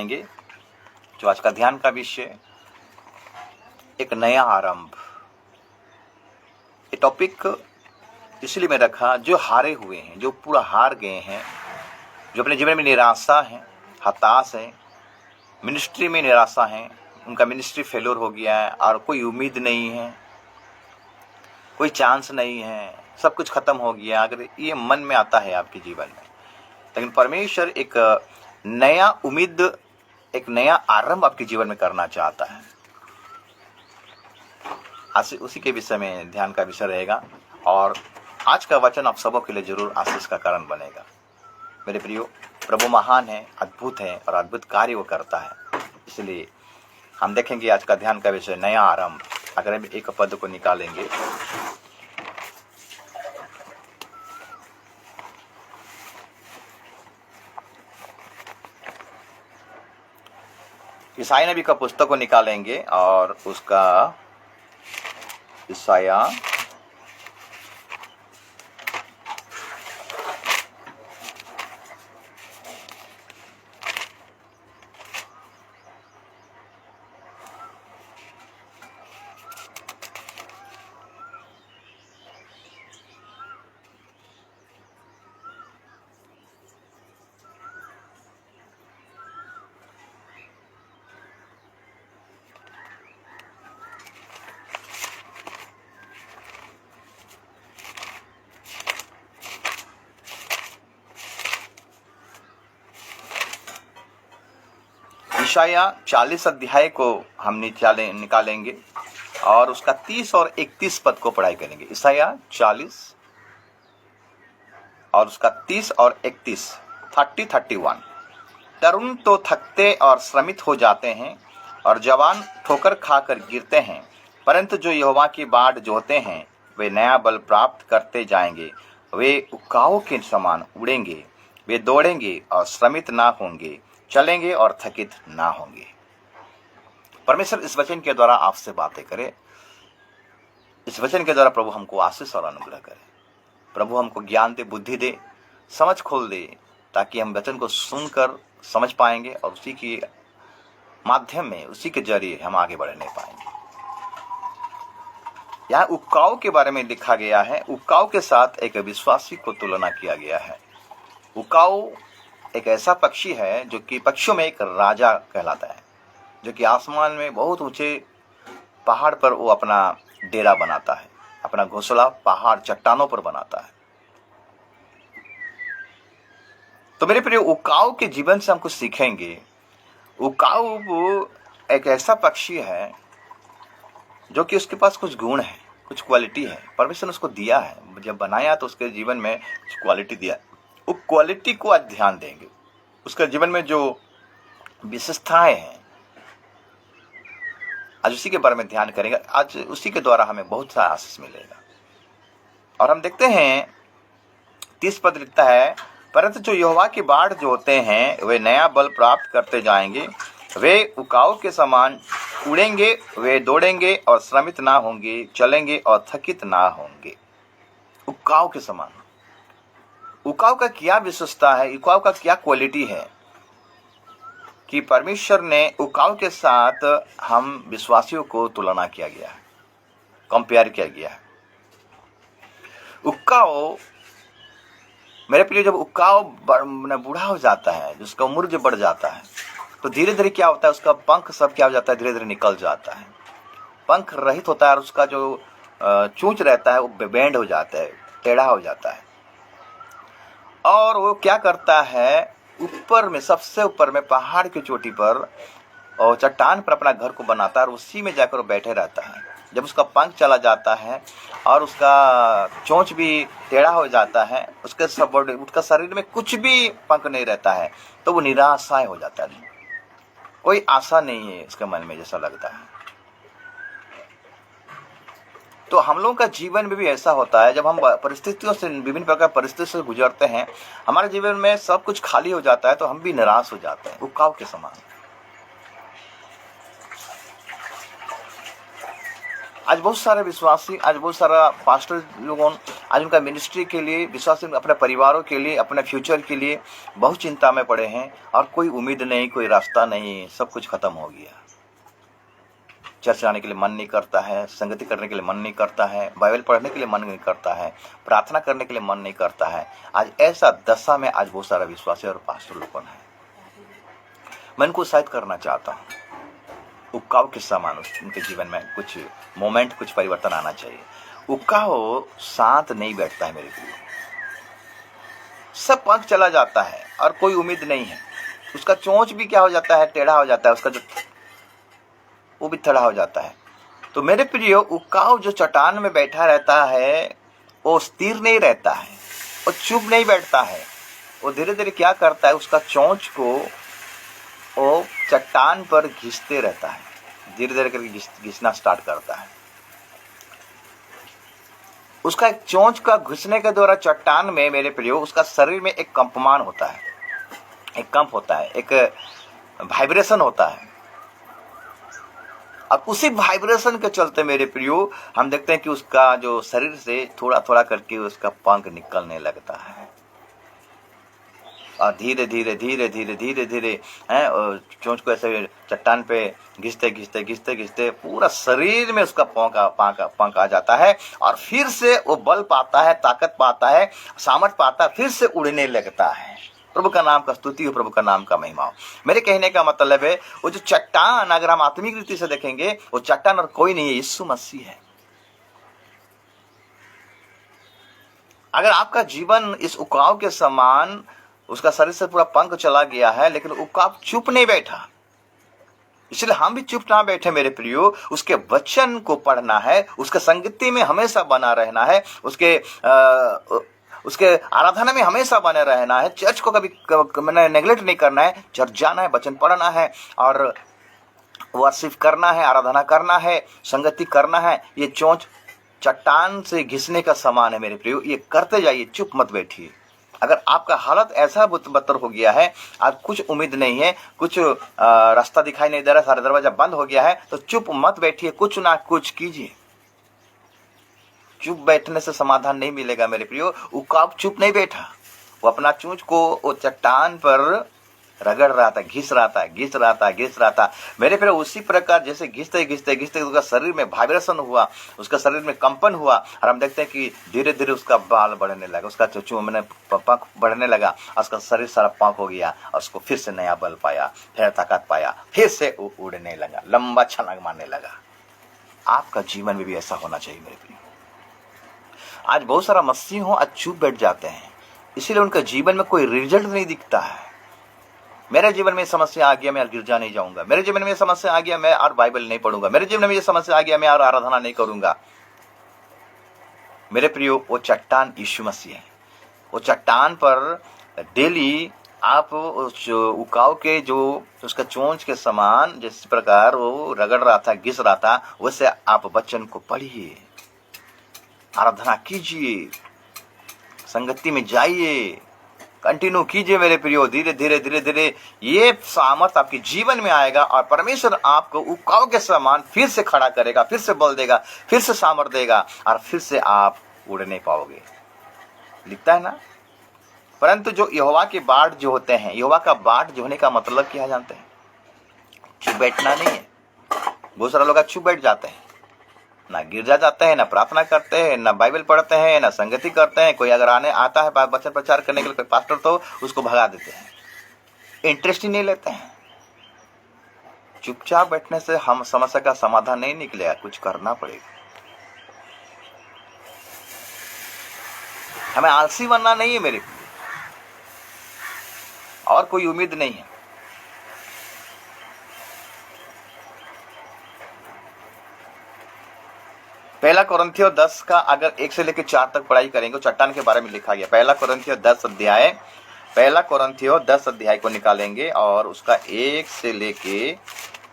जाएंगे। जो आज का ध्यान का विषय, एक नया आरंभ। ये टॉपिक इसलिए मैं रखा, जो हारे हुए हैं, जो पूरा हार गए हैं, जो अपने जीवन में निराशा है, हताश है, मिनिस्ट्री में निराशा है, उनका मिनिस्ट्री फेल्योर हो गया है और कोई उम्मीद नहीं है, कोई चांस नहीं है, सब कुछ खत्म हो गया। अगर ये मन में आता है आपके जीवन में, लेकिन परमेश्वर एक नया उम्मीद, एक नया आरंभ आपके जीवन में करना चाहता है। आज उसी के विषय में ध्यान का विषय रहेगा और आज का वचन आप सबों के लिए जरूर आशीष का कारण बनेगा। मेरे प्रियो, प्रभु महान है, अद्भुत है और अद्भुत कार्य वो करता है। इसलिए हम देखेंगे आज का ध्यान का विषय नया आरंभ। अगर हम एक पद को निकालेंगे, ईसाई नबी का पुस्तक को निकालेंगे और उसका ईसाया 40 अध्याय को हम निकालेंगे और उसका 30 और 31 पद को पढ़ाई करेंगे। ईसाया 40 और उसका 30 और 31, 31। तरुण तो थकते और श्रमित हो जाते हैं और जवान ठोकर खाकर गिरते हैं, परंतु जो यहोवा की बाट जोहते हैं वे नया बल प्राप्त करते जाएंगे। वे उकाओं के समान उड़ेंगे, वे दौड़ेंगे और श्रमित ना होंगे, चलेंगे और थकित ना होंगे। परमेश्वर इस वचन के द्वारा आपसे बातें करे। इस वचन के द्वारा प्रभु हमको आशीष और अनुग्रह करे। प्रभु हमको ज्ञान दे, बुद्धि दे, समझ खोल दे, ताकि हम वचन को सुनकर समझ पाएंगे और उसी के माध्यम में, उसी के जरिए हम आगे बढ़ने पाएंगे। यहाँ उकाओं के बारे में लिखा गया है। उकाओं के साथ एक विश्वासी को तुलना किया गया है। उकाओ एक ऐसा पक्षी है जो कि पक्षियों में एक राजा कहलाता है, जो कि आसमान में बहुत ऊंचे पहाड़ पर वो अपना डेरा बनाता है, अपना घोंसला पहाड़ चट्टानों पर बनाता है। तो मेरे प्रिय, उकाओ के जीवन से हम कुछ सीखेंगे। उकाओ वो एक ऐसा पक्षी है जो कि उसके पास कुछ गुण है, कुछ क्वालिटी है। परमेश्वर ने उसको दिया है, जब बनाया तो उसके जीवन में कुछ क्वालिटी दिया। वो क्वालिटी को आज ध्यान देंगे। उसके जीवन में जो विशेषताएं हैं, आज उसी के बारे में ध्यान करेंगे। आज उसी के द्वारा हमें बहुत सा आशीष मिलेगा। और हम देखते हैं 30 पद लिखता है, परंतु जो यहोवा की बाट जोहते हैं वे नया बल प्राप्त करते जाएंगे। वे उकाओं के समान उड़ेंगे, वे दौड़ेंगे और श्रमित ना होंगे, चलेंगे और थकित ना होंगे। उकाओं के समान। उकाओं का क्या विशेषता है, उकाओं का क्या क्वालिटी है कि परमेश्वर ने उकाओं के साथ हम विश्वासियों को तुलना किया गया है, कंपेयर किया गया है। उकाओ मेरे प्रिय, जब उकाओ बूढ़ा हो जाता है, जिसका उम्र जो बढ़ जाता है, तो धीरे धीरे क्या होता है, उसका पंख सब क्या हो जाता है, धीरे धीरे निकल जाता है। पंख रहित होता है और उसका जो चोंच रहता है वो बेंड हो जाता है, टेढ़ा हो जाता है। और वो क्या करता है, ऊपर में, सबसे ऊपर में पहाड़ की चोटी पर और चट्टान पर अपना घर को बनाता है और उसी में जाकर वो बैठे रहता है। जब उसका पंख चला जाता है और उसका चोंच भी टेढ़ा हो जाता है, उसका शरीर में कुछ भी पंख नहीं रहता है, तो वो निराशाएं हो जाता है। कोई आशा नहीं है उसके मन में, जैसा लगता है। तो हम लोगों का जीवन में भी ऐसा होता है, जब हम परिस्थितियों से, विभिन्न प्रकार परिस्थितियों से गुजरते हैं, हमारे जीवन में सब कुछ खाली हो जाता है, तो हम भी निराश हो जाते हैं, उकाव के समान। आज बहुत सारे विश्वासी, आज बहुत सारा पास्टर लोगों, आज उनका मिनिस्ट्री के लिए, विश्वास अपने परिवारों के लिए, अपने फ्यूचर के लिए बहुत चिंता में पड़े हैं और कोई उम्मीद नहीं, कोई रास्ता नहीं, सब कुछ खत्म हो गया। चर्च आने के लिए मन नहीं करता है, संगति करने के लिए मन नहीं करता है, बाइबल पढ़ने के लिए मन नहीं करता है, प्रार्थना करने के लिए मन नहीं करता है। आज ऐसा दशा में आज बहुत सारा विश्वासी और पास्टर लोग है। मैं इनको उत्साहित करना चाहता हूँ, उक्काव के समान उनके जीवन में कुछ मोमेंट, कुछ परिवर्तन आना चाहिए। उक्काव शांत नहीं बैठता है मेरे प्रिय, सब पंख चला जाता है और कोई उम्मीद नहीं है। उसका चोंच भी क्या हो जाता है, टेढ़ा हो जाता है, उसका जो वो भी टेढ़ा हो जाता है। तो मेरे प्रियो, उक्काव जो चट्टान में बैठा रहता है वो स्थिर नहीं रहता है, वो चुप नहीं बैठता है, वो धीरे धीरे क्या करता है, उसका चोंच को वो चट्टान पर घिसते रहता है, धीरे धीरे करके घिसना स्टार्ट करता है। उसका एक चोंच का घुसने के द्वारा चट्टान में मेरे प्रियो उसका शरीर में एक कंपमान होता है, एक कंप होता है, एक वाइब्रेशन होता है। अब उसी वाइब्रेशन के चलते मेरे प्रियो हम देखते हैं कि उसका जो शरीर से थोड़ा थोड़ा करके उसका पंख निकलने लगता है और धीरे धीरे धीरे धीरे धीरे धीरे चोंच को ऐसे चट्टान पे घिसते घिसते घिसते घिसते पूरा शरीर में उसका पंख आ जाता है और फिर से वो बल पाता है, ताकत पाता है, सामर्थ पाता है, फिर से उड़ने लगता है। प्रभु का नाम का स्तुति हो, प्रभु का नाम का महिमा हो। मेरे कहने का मतलब है वो जो चट्टान, अगर हम आत्मिक रीति से देखेंगे, वो चट्टान और कोई नहीं है, यीशु मसीह है। अगर आपका जीवन इस उकाव के समान, उसका शरीर से पूरा पंख चला गया है लेकिन उकाव चुप नहीं बैठा, इसलिए हम भी चुप ना बैठे मेरे प्रियो। उसके वचन को पढ़ना है, उसके संगति में हमेशा बना रहना है, उसके आराधना में हमेशा बने रहना है, चर्च को कभी नेग्लेक्ट नहीं करना है, चर्च जाना है, वचन पढ़ना है और वर्शिप करना है, आराधना करना है, संगति करना है। ये चोंच चट्टान से घिसने का समान है मेरे प्रियो, ये करते जाइए, चुप मत बैठिए। अगर आपका हालत ऐसा बदतर हो गया है, आज कुछ उम्मीद नहीं है, कुछ रास्ता दिखाई नहीं दे रहा, सारा दरवाजा बंद हो गया है, तो चुप मत बैठिए, कुछ ना कुछ कीजिए। चुप बैठने से समाधान नहीं मिलेगा मेरे प्रियो। उकाब चुप नहीं बैठा, वो अपना चोंच को वो चट्टान पर रगड़ रहा था, घिस रहा था मेरे प्रियो। उसी प्रकार जैसे घिसते घिसते घिसते उसका शरीर में वाइब्रेशन हुआ, उसका शरीर में कंपन हुआ और हम देखते हैं कि धीरे धीरे उसका बाल बढ़ने लगा, उसका पंख बढ़ने लगा, उसका शरीर सारा पंख हो गया और उसको फिर से नया बल पाया, फिर ताकत पाया, फिर से वो उड़ने लगा, लंबा छलांग मारने लगा। आपका जीवन में भी ऐसा होना चाहिए मेरे प्रियो। आज बहुत सारा मसीह हो आज चुप बैठ जाते हैं, इसीलिए उनका जीवन में कोई रिजल्ट नहीं दिखता है। मेरे जीवन में समस्या आ गया, मैं गिरजा नहीं जाऊंगा, मेरे जीवन में समस्या आ गया, मैं और बाइबल नहीं पढ़ूंगा, मेरे जीवन में ये समस्या आ गया, मैं और आराधना नहीं करूंगा। मेरे प्रियो, वो चट्टान यीशु मसीह है। वो चट्टान पर डेली आप उकाव के जो उसका चोंच के समान जिस प्रकार वो रगड़ रहा था, घिस रहा था, वैसे आप वचन को पढ़िए, आराधना कीजिए, संगति में जाइए, कंटिन्यू कीजिए मेरे प्रियो। धीरे धीरे धीरे धीरे ये सामर्थ आपके जीवन में आएगा और परमेश्वर आपको उकाव के समान फिर से खड़ा करेगा, फिर से बल देगा, फिर से सामर्थ देगा और फिर से आप उड़ नहीं पाओगे। लिखता है ना, परंतु जो यहोवा के बाट जो होते हैं, यहोवा का बाट जो होने का मतलब क्या जानते हैं? चुप बैठना नहीं है। बहुत सारे लोग चुप बैठ जाते हैं, ना गिरजा जाते हैं, ना प्रार्थना करते हैं, ना बाइबल पढ़ते हैं, ना संगति करते हैं। कोई अगर आता है वचन प्रचार करने के लिए कोई पास्टर, तो उसको भगा देते हैं, इंटरेस्ट ही नहीं लेते हैं। चुपचाप बैठने से हम समस्या का समाधान नहीं निकलेगा, कुछ करना पड़ेगा। हमें आलसी बनना नहीं है मेरे, और कोई उम्मीद नहीं है। पहला कोरिन्थियों 10 का अगर 1 से लेकर 4 तक पढ़ाई करेंगे, चट्टान के बारे में लिखा गया। पहला कोरिन्थियों 10 अध्याय को निकालेंगे और उसका 1 से लेके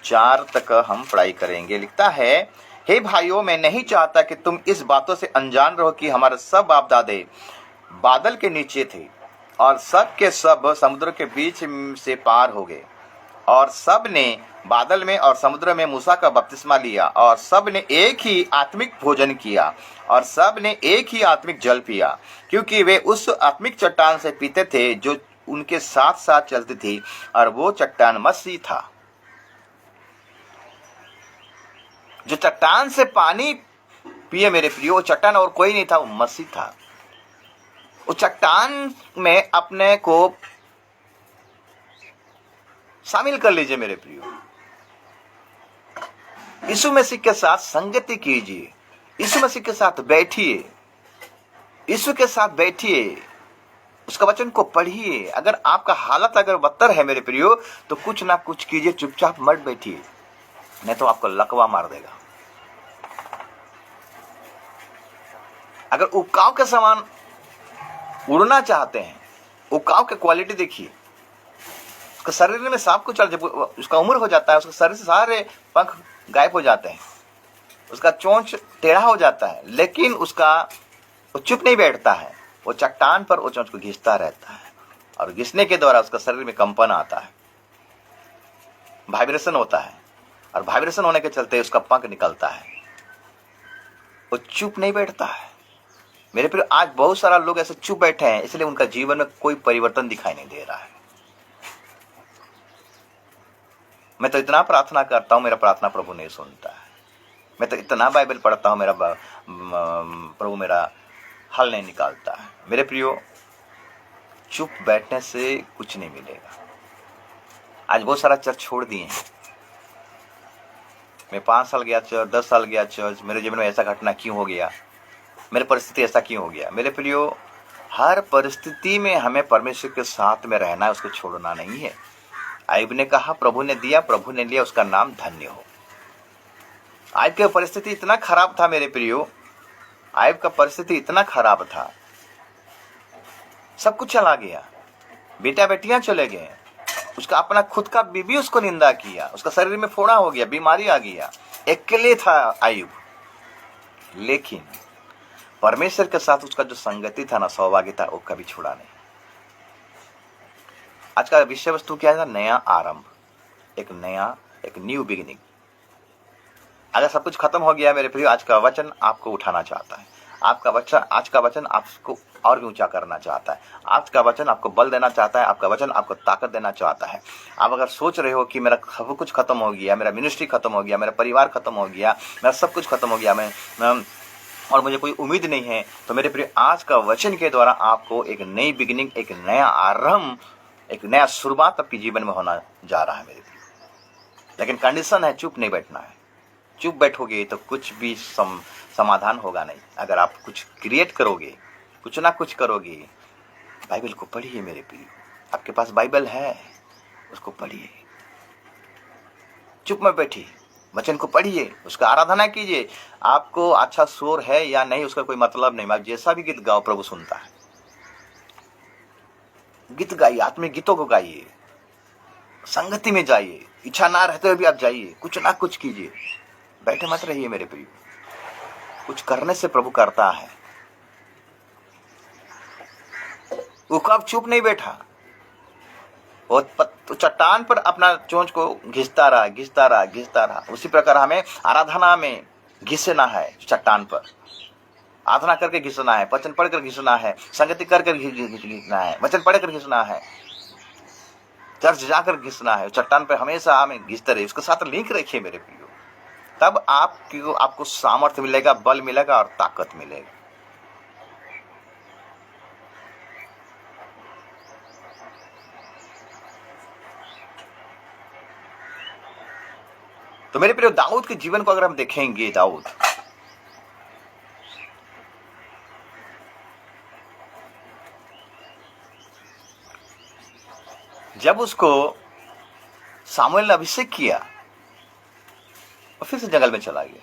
4 तक हम पढ़ाई करेंगे। लिखता है, हे भाइयों, मैं नहीं चाहता कि तुम इस बातों से अनजान रहो कि हमारे सब बाप दादे बादल के नीचे थे और सब के सब समुद्र के बीच से पार हो गए और सब ने बादल में और समुद्र में मूसा का बपतिस्मा लिया, और सब ने एक ही आत्मिक भोजन किया, और सब ने एक ही आत्मिक जल पिया, क्योंकि वे उस आत्मिक चट्टान से पीते थे जो उनके साथ साथ चलती थी, और वो चट्टान मसीह था। जो चट्टान से पानी पिए मेरे प्रियो, वो चट्टान और कोई नहीं था, वो मसीह था। उस चट्टान में अपने को शामिल कर लीजिए मेरे प्रियो। यीशु मसीह के साथ संगति कीजिए, यीशु मसीह के साथ बैठिए, यीशु के साथ बैठिए, उसका वचन को पढ़िए। अगर आपका हालत अगर बदतर है मेरे प्रियो, तो कुछ ना कुछ कीजिए, चुपचाप मत बैठिए, नहीं तो आपको लकवा मार देगा। अगर उकाव के समान उड़ना चाहते हैं, उकाव की क्वालिटी देखिए, उसका शरीर में सब कुछ, जब उसका उम्र हो जाता है, उसके शरीर से सारे पंख गायब हो जाते हैं, उसका चोंच टेढ़ा हो जाता है, लेकिन वो चुप नहीं बैठता है, वो चट्टान पर वो चोंच को घिसता रहता है, और घिसने के द्वारा उसका शरीर में कंपन आता है, वाइब्रेशन होता है, और वाइब्रेशन होने के चलते उसका पंख निकलता है। वो चुप नहीं बैठता है मेरे प्रिय। आज बहुत सारा लोग ऐसे चुप बैठे हैं, इसलिए उनका जीवन में कोई परिवर्तन दिखाई नहीं दे रहा है। मैं तो इतना प्रार्थना करता हूं, मेरा प्रार्थना प्रभु नहीं सुनता है। मैं तो इतना बाइबल पढ़ता हूं, मेरा प्रभु मेरा हल नहीं निकालता है। मेरे प्रियो, चुप बैठने से कुछ नहीं मिलेगा। आज बहुत सारा चर्च छोड़ दिए हैं। मैं 5 साल गया चर्च, 10 साल गया चर्च, मेरे जीवन में ऐसा घटना क्यों हो गया, मेरी परिस्थिति ऐसा क्यों हो गया। मेरे प्रियो, हर परिस्थिति में हमें परमेश्वर के साथ में रहना है, उसको छोड़ना नहीं है। आयुब ने कहा प्रभु ने दिया, प्रभु ने लिया, उसका नाम धन्य हो। आयुब की परिस्थिति इतना खराब था मेरे प्रियो, आयुब का परिस्थिति इतना खराब था, सब कुछ चला गया, बेटा बेटियां चले गए, उसका अपना खुद का बीबी उसको निंदा किया, उसका शरीर में फोड़ा हो गया, बीमारी आ गया, अकेले था आयुब। लेकिन परमेश्वर के साथ उसका जो संगति था ना, सौभाग्य था, वो कभी छोड़ा नहीं। आज का विषय वस्तु क्या है? नया आरंभ, एक न्यू बिगिनिंग। अगर सब कुछ खत्म हो गया मेरे प्रिय, आज का वचन आपको उठाना चाहता है। आज का वचन आपको और भी ऊंचा करना चाहता है। आज का वचन आपको बल देना चाहता है, आपका वचन आपको ताकत देना चाहता है। आप अगर सोच रहे हो कि मेरा सब कुछ खत्म हो गया, मेरा मिनिस्ट्री खत्म हो गया, मेरा परिवार खत्म हो गया, मेरा सब कुछ खत्म हो गया, मैं और मुझे कोई उम्मीद नहीं है, तो मेरे प्रिय आज का वचन के द्वारा आपको एक नई बिगिनिंग, एक नया आरंभ, एक नया शुरुआत आपके जीवन में होना जा रहा है मेरे प्रिय। लेकिन कंडीशन है, चुप नहीं बैठना है। चुप बैठोगे तो कुछ भी समाधान होगा नहीं। अगर आप कुछ क्रिएट करोगे, कुछ ना कुछ करोगे। बाइबल को पढ़िए मेरे प्रिय, आपके पास बाइबल है, उसको पढ़िए, चुप में बैठिए, वचन को पढ़िए, उसका आराधना कीजिए। आपको अच्छा शोर है या नहीं उसका कोई मतलब नहीं, आप जैसा भी गीत गाओ प्रभु सुनता है। गीत गाइए, आत्मिक गीतों को गाइए, संगति में जाइए, इच्छा ना रहते हुए भी आप जाइए, कुछ ना कुछ कीजिए, बैठे मत रहिए मेरे प्रिय। कुछ करने से प्रभु करता है। वो कब चुप नहीं बैठा, वो चट्टान पर अपना चोंच को घिसता रहा। उसी प्रकार हमें आराधना में घिसना है, चट्टान पर आराधना करके घिसना है, वचन पढ़कर घिसना है, संगति करके घिसना है, वचन पढ़कर घिसना है, चर्च जाकर घिसना है। चट्टान पर हमेशा हमें घिसते रहिए, उसके साथ लिंक रखिए मेरे प्रियो। तब आपको सामर्थ्य मिलेगा, बल मिलेगा और ताकत मिलेगा। तो मेरे प्रिय, दाऊद के जीवन को अगर हम देखेंगे, दाऊद जब उसको सामुएल ने अभिषेक किया और फिर से जंगल में चला गया।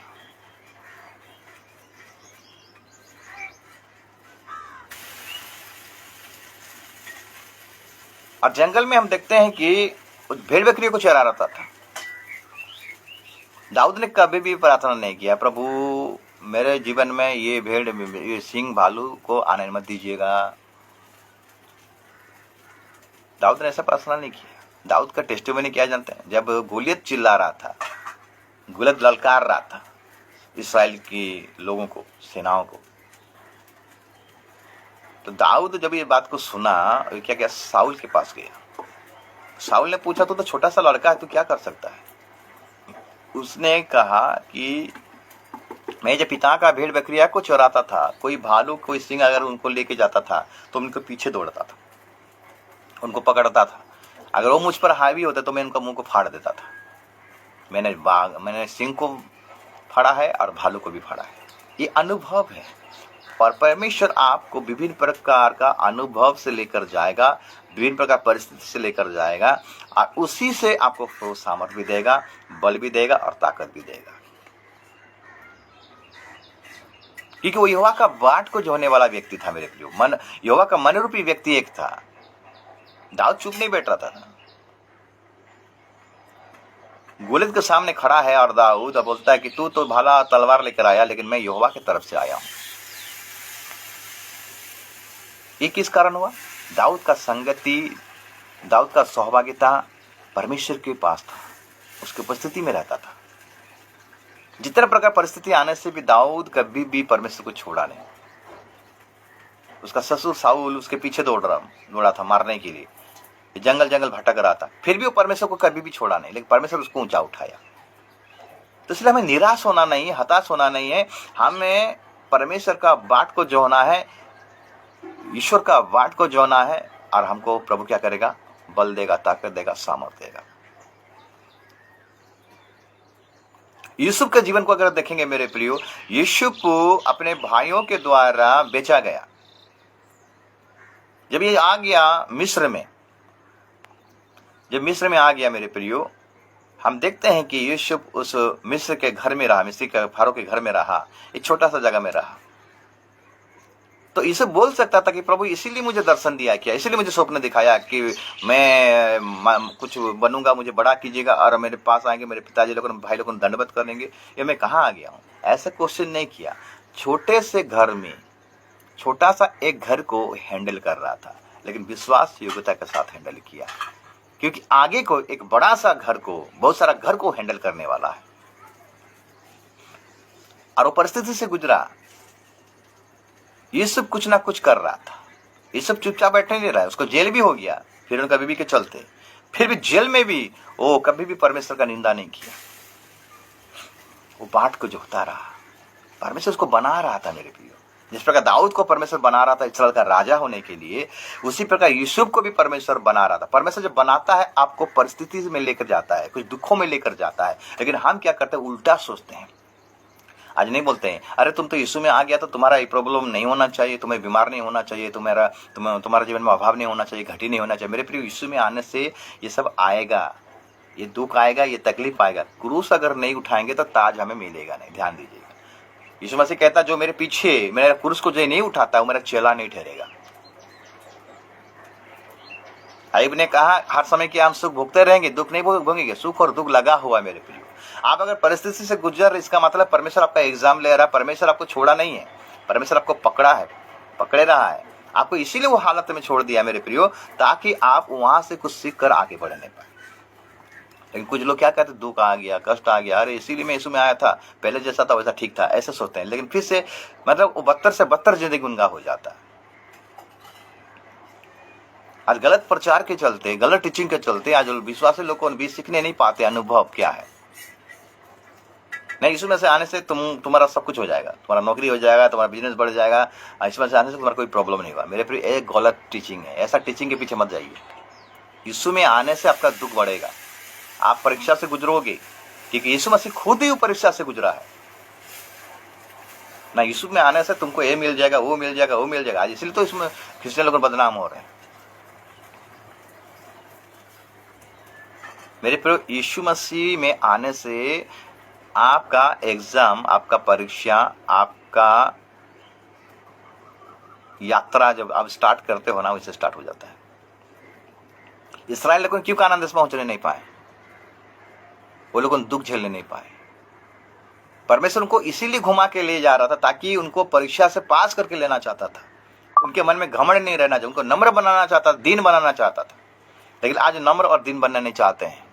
और जंगल में हम देखते हैं कि भेड़ बकरियों को चरा रहा था। दाऊद ने कभी भी प्रार्थना नहीं किया, प्रभु मेरे जीवन में ये सिंह भालू को आने मत दीजिएगा। दाऊद ने ऐसा प्रार्थना नहीं किया। दाऊद का टेस्टिमनी क्या जानते हैं? जब गोलियत चिल्ला रहा था, गोलियत ललकार रहा था इस्राएल के लोगों को, सेनाओं को, तो दाऊद जब ये बात को सुना, क्या क्या साउल के पास गया। साउल ने पूछा, तो छोटा सा लड़का है, तू क्या कर सकता है? उसने कहा कि मैं जब पिता का भेड़ बकरिया को चराता था, कोई भालू कोई सिंह अगर उनको लेके जाता था तो उनके पीछे दौड़ता था, उनको पकड़ता था। अगर वो मुझ पर हावी होते तो मैं उनका मुंह को फाड़ देता था। मैंने सिंह को फाड़ा है और भालू को भी फाड़ा है। ये अनुभव है, और परमेश्वर आपको विभिन्न प्रकार का अनुभव से लेकर जाएगा, विभिन्न प्रकार परिस्थिति से लेकर जाएगा, और उसी से आपको सामर्थ भी देगा, बल भी देगा और ताकत भी देगा। क्योंकि वो यहोवा का बाट को जोहने वाला व्यक्ति था मेरे प्रियो। यहोवा का मन रूपी व्यक्ति एक था। दाऊद चुप नहीं बैठ रहा था। गोलियत के सामने खड़ा है और दाऊद बोलता है कि तू तो भाला तलवार लेकर आया, लेकिन मैं यहोवा की तरफ से आया हूं। ये किस कारण हुआ? दाऊद का संगति, दाऊद का सहभागिता परमेश्वर के पास था, उसकी उपस्थिति में रहता था। जितने प्रकार परिस्थिति आने से भी दाऊद कभी भी परमेश्वर को छोड़ा नहीं। उसका ससुर साउल उसके पीछे दौड़ा था मारने के लिए, जंगल जंगल भटक रहा था, फिर भी वो परमेश्वर को कभी भी छोड़ा नहीं, लेकिन परमेश्वर उसको ऊंचा उठाया। तो इसलिए हमें निराश होना नहीं है, हताश होना नहीं है। हमें परमेश्वर का बाट को जोहना है, ईश्वर का बाट को जोहना है, और हमको प्रभु क्या करेगा? बल देगा, ताकत देगा, सामर्थ देगा। यूसुफ के जीवन को अगर देखेंगे मेरे प्रियो, यूसुफ अपने भाइयों के द्वारा बेचा गया। जब ये आ गया मिस्र में, जब मिस्र में आ गया मेरे प्रियो, हम देखते हैं कि यूसुफ उस मिस्र के घर में रहा, मिस्र के फारो के घर में रहा, एक छोटा सा जगह में रहा। तो यूसुफ बोल सकता था कि प्रभु इसीलिए मुझे दर्शन दिया क्या, इसीलिए मुझे स्वप्न दिखाया कि मैं कुछ बनूंगा, मुझे बड़ा कीजिएगा और मेरे पास आएंगे, मेरे पिताजी लोगों भाई लोगों दंडवत करेंगे, ये मैं कहाँ आ गया हूँ? ऐसा क्वेश्चन नहीं किया। छोटे से घर में छोटा सा एक घर को हैंडल कर रहा था, लेकिन विश्वास योग्यता के साथ हैंडल किया, क्योंकि आगे को एक बड़ा सा घर को, बहुत सारा घर को हैंडल करने वाला है। और वो परिस्थिति से गुजरा। यूसुफ कुछ ना कुछ कर रहा था। यूसुफ चुपचाप बैठने नहीं रहा है, उसको जेल भी हो गया फिर उनका बीवी के चलते, फिर भी जेल में भी वो कभी भी परमेश्वर का निंदा नहीं किया। वो बाट को जोहता रहा, परमेश्वर उसको बना रहा था मेरे प्रियो। जिस प्रकार दाऊद को परमेश्वर बना रहा था इस्राएल का राजा होने के लिए, उसी प्रकार यूसुफ को भी परमेश्वर बना रहा था। परमेश्वर जब बनाता है आपको परिस्थिति में लेकर जाता है, कुछ दुखों में लेकर जाता है, लेकिन हम क्या करते हैं? उल्टा सोचते हैं। आज नहीं बोलते हैं अरे तुम तो यीशु में आ गया तो तुम्हारा ये प्रॉब्लम नहीं होना चाहिए, तुम्हें बीमार नहीं होना चाहिए, तुम्हारा जीवन में अभाव नहीं होना चाहिए, घटी नहीं होना चाहिए। मेरे प्रिय, यीशु में आने से ये सब आएगा, ये दुख आएगा, ये तकलीफ आएगा। क्रूस अगर नहीं उठाएंगे तो ताज हमें मिलेगा नहीं। ध्यान दीजिएगा, यीशु मसीह कहता जो मेरे पीछे मेरा क्रूस को जो नहीं उठाता वो मेरा चेला नहीं ठहरेगा। आयुब ने कहा हर समय की हम सुख भोगते रहेंगे, दुख नहीं भोगेंगे। सुख और दुख लगा हुआ मेरे प्रिय। आप अगर परिस्थिति से गुजर, इसका मतलब परमेश्वर आपका एग्जाम ले रहा है। परमेश्वर आपको छोड़ा नहीं है, परमेश्वर आपको पकड़ा है, पकड़े रहा है, आपको इसीलिए वो हालत में छोड़ दिया मेरे प्रियो, ताकि आप वहां से कुछ सीख कर आगे बढ़ने पाए। लेकिन कुछ लोग क्या कहते, दुख आ गया, कष्ट आ गया, अरे इसीलिए मैं यीशु में आया था, पहले जैसा था वैसा ठीक था, ऐसे सोचते हैं। लेकिन फिर से मतलब वो बदतर से बदतर जिंदगी उनका हो जाता है। आज गलत प्रचार के चलते, गलत टीचिंग के चलते आज विश्वासी लोग को भी सीखने नहीं पाते अनुभव क्या है। नहीं, यीशु में से आने से तुम्हारा सब कुछ हो जाएगा, तुम्हारा नौकरी हो जाएगा, तुम्हारा बिजनेस बढ़ जाएगा, यीशु में से आने से तुम्हारा कोई प्रॉब्लम नहीं होगा। मेरे प्रिय, एक गलत टीचिंग है, ऐसा टीचिंग के पीछे मत जाइए। यीशु में आने से आपका दुख बढ़ेगा, आप परीक्षा से गुजरोगे, क्योंकि यीशु मसीह खुद ही परीक्षा से गुजरा है ना। यीशु में आने से तुमको ये मिल जाएगा, वो मिल जाएगा, वो मिल जाएगा। आज इसलिए तो इसमें क्रिश्चियन लोग बदनाम हो रहे हैं। मेरे प्रिय, यीशु मसीह में आने से आपका एग्जाम, आपका परीक्षा, आपका यात्रा जब आप स्टार्ट करते हो ना, वैसे स्टार्ट हो जाता है। इस्राएल लोग क्यों कानान देश में पहुंचने नहीं पाए? वो लोग दुख झेलने नहीं पाए। परमेश्वर उनको इसीलिए घुमा के ले जा रहा था, ताकि उनको परीक्षा से पास करके लेना चाहता था। उनके मन में घमंड नहीं रहना चाहिए, उनको नम्र बनाना चाहता था, दीन बनाना चाहता था। लेकिन आज नम्र और दीन बनना नहीं चाहते हैं।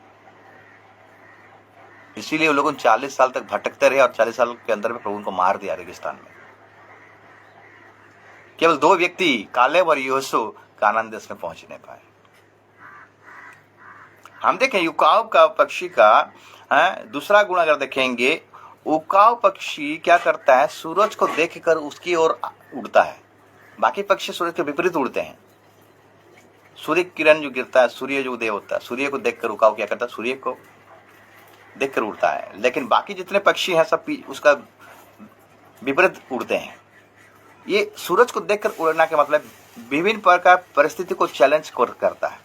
इसीलिए वो लोगों 40 साल तक भटकते रहे और 40 साल के अंदर में प्रभु उनको मार दिया रेगिस्तान में। केवल 2 व्यक्ति कालेब और यहोशू कानान देश में पहुंच नहीं पाए। हम देखें उकाव का पक्षी का दूसरा गुण अगर देखेंगे, उकाव पक्षी क्या करता है, सूरज को देखकर उसकी ओर उड़ता है। बाकी पक्षी सूरज के विपरीत उड़ते हैं। सूर्य किरण जो गिरता है, सूर्य जो उदय होता है, सूर्य को देखकर उकाव क्या करता है, सूर्य को देखकर उड़ता है। लेकिन बाकी जितने पक्षी हैं सब उसका विपरीत उड़ते हैं। ये सूरज को देखकर उड़ना के मतलब विभिन्न प्रकार परिस्थिति को चैलेंज करता है।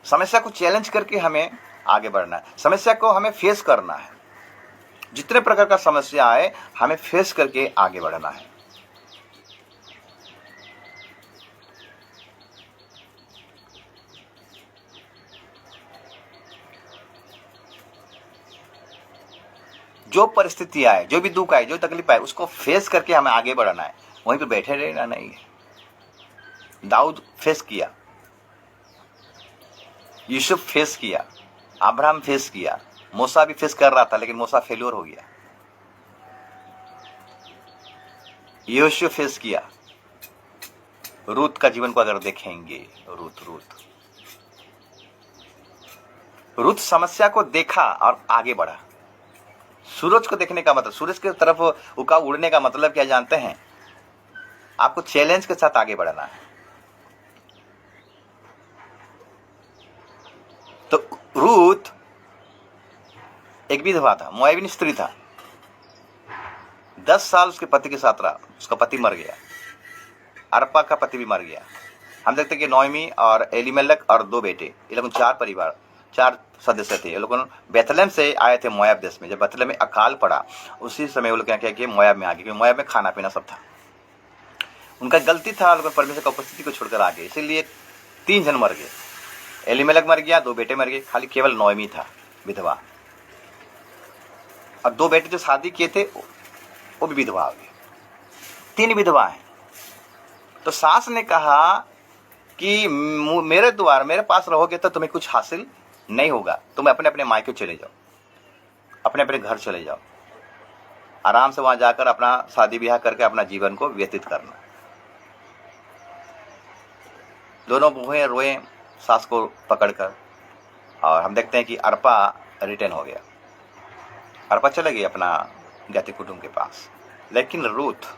समस्या को चैलेंज करके हमें आगे बढ़ना है, समस्या को हमें फेस करना है। जितने प्रकार का समस्या आए हमें फेस करके आगे बढ़ना है। जो परिस्थिति आए, जो भी दुख आए, जो तकलीफ आए, उसको फेस करके हमें आगे बढ़ना है। वहीं पे बैठे रहना नहीं है। दाऊद फेस किया, यूसुफ फेस किया, अब्राहम फेस किया, मूसा भी फेस कर रहा था लेकिन मूसा फेल्योर हो गया। यहोशू फेस किया। रूत का जीवन को अगर देखेंगे, रूत समस्या को देखा और आगे बढ़ा। सूरज को देखने का मतलब, सूरज की तरफ उका उड़ने का मतलब क्या जानते हैं? आपको चैलेंज के साथ आगे बढ़ना है। तो रूत एक विधवा था, मोआबिन स्त्री था। 10 साल उसके पति के साथ रहा, उसका पति मर गया। अर्पा का पति भी मर गया। हम देखते कि नोएमी और एलीमेलेक और 2 बेटे, ये लोग 4 परिवार, 4 सदस्य थे। ये लोग बेथलेहम से आए थे मोआब देश में। जब बेथलेहम में अकाल पड़ा उसी समय वो लोग क्या किया कि मोआब में आ गए, क्योंकि मोआब में खाना पीना सब था। उनका गलती था, लोग परमेश्वर की उपस्थिति को छोड़कर आ गए, इसीलिए 3 जन मर गए। एलीमेलेक मर गया, 2 बेटे मर गए, खाली केवल नोएमी था विधवा। और 2 बेटे जो शादी किए थे वो भी विधवा हो गए। 3 विधवा हैं। तो सास ने कहा कि मेरे द्वार मेरे पास रहोगे तो तुम्हें कुछ हासिल नहीं होगा, तुम अपने अपने मायके चले जाओ, अपने अपने घर चले जाओ, आराम से वहां जाकर अपना शादी ब्याह करके अपना जीवन को व्यतीत करना। दोनों बहुएं रोए सास को पकड़कर, और हम देखते हैं कि अर्पा रिटर्न हो गया। अर्पा चले गई अपना ज्ञाति कुटुंब के पास, लेकिन रूत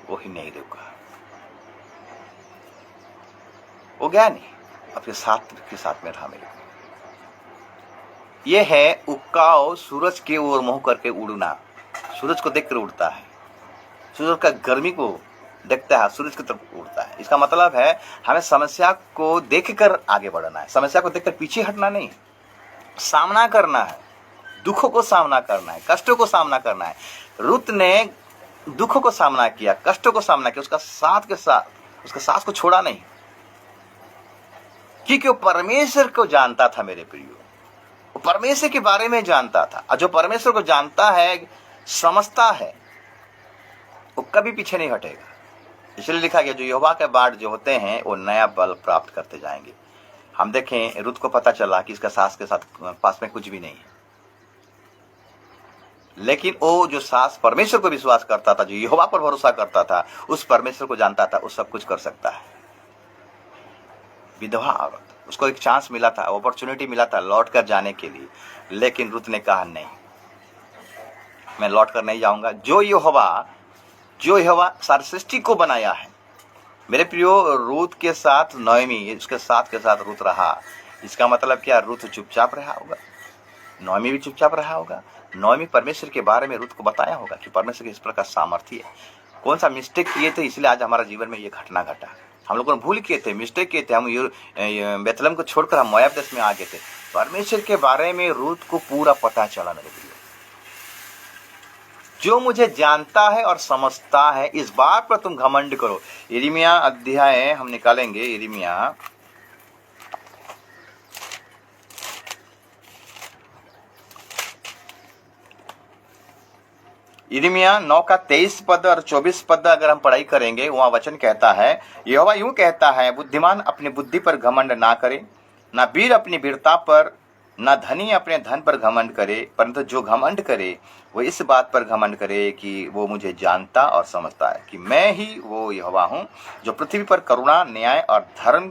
वो ही नहीं रुका। वो गया नहीं, अपने साथ में रहा। मेरे ये है उकाव, सूरज की ओर मुंह करके उड़ना। सूरज को देखकर उड़ता है, सूरज का गर्मी को देखता है, सूरज की तरफ उड़ता है। इसका मतलब है हमें समस्या को देखकर आगे बढ़ना है, समस्या को देखकर पीछे हटना नहीं, सामना करना है, दुखों को सामना करना है, कष्टों को सामना करना है। रूत ने दुखों को सामना किया, कष्टों को सामना किया, उसका साथ के साथ उसका सास को छोड़ा नहीं, क्योंकि वो परमेश्वर को जानता था। मेरे प्रियो, वो परमेश्वर के बारे में जानता था, और जो परमेश्वर को जानता है, समझता है, वो कभी पीछे नहीं हटेगा। इसलिए लिखा गया जो यहोवा के बाट जो होते हैं वो नया बल प्राप्त करते जाएंगे। हम देखें रूत को पता चला कि इसका सास के साथ पास में कुछ भी नहीं है, लेकिन वो जो सास परमेश्वर को विश्वास करता था, जो यहोवा पर भरोसा करता था, उस परमेश्वर को जानता था, वो सब कुछ कर सकता है। विधवा औरत, उसको एक चांस मिला था, अपॉर्चुनिटी मिला था लौट कर जाने के लिए, लेकिन रूत ने कहा नहीं, मैं लौट कर नहीं जाऊंगा। जो यहोवा सारी सृष्टि को बनाया है। मेरे प्रियो, रूत के साथ नोएमी, उसके साथ के साथ रूत रहा। इसका मतलब क्या? रूत चुपचाप रहा होगा, नोएमी भी चुपचाप रहा होगा। नोएमी परमेश्वर के बारे में रूत को बताया होगा कि परमेश्वर के इस प्रकार सामर्थ्य है। कौन सा मिस्टेक किए थे, इसलिए आज हमारा जीवन में ये घटना घटा। हम लोगों ने भूल किए थे, मिस्टेक किए थे, हम बेथलेहम को छोड़कर हम मोआब देश में आ गए थे। परमेश्वर के बारे में रूत को पूरा पता चला। मेरे प्रियो, जो मुझे जानता है और समझता है, इस बात पर तुम घमंड करो। यिर्मयाह अध्याय हम निकालेंगे, यिर्मयाह यिर्मयाह 9 का 23 पद और 24 पद अगर हम पढ़ाई करेंगे, वहां वचन कहता है, यहोवा यूं कहता है, बुद्धिमान अपनी बुद्धि पर घमंड ना करे, ना वीर अपनी वीरता पर, ना धनी अपने धन पर घमंड करे, परंतु जो घमंड करे वो इस बात पर घमंड करे कि वो मुझे जानता और समझता है कि मैं ही वो यहोवा हूँ जो पृथ्वी पर करुणा, न्याय और धर्म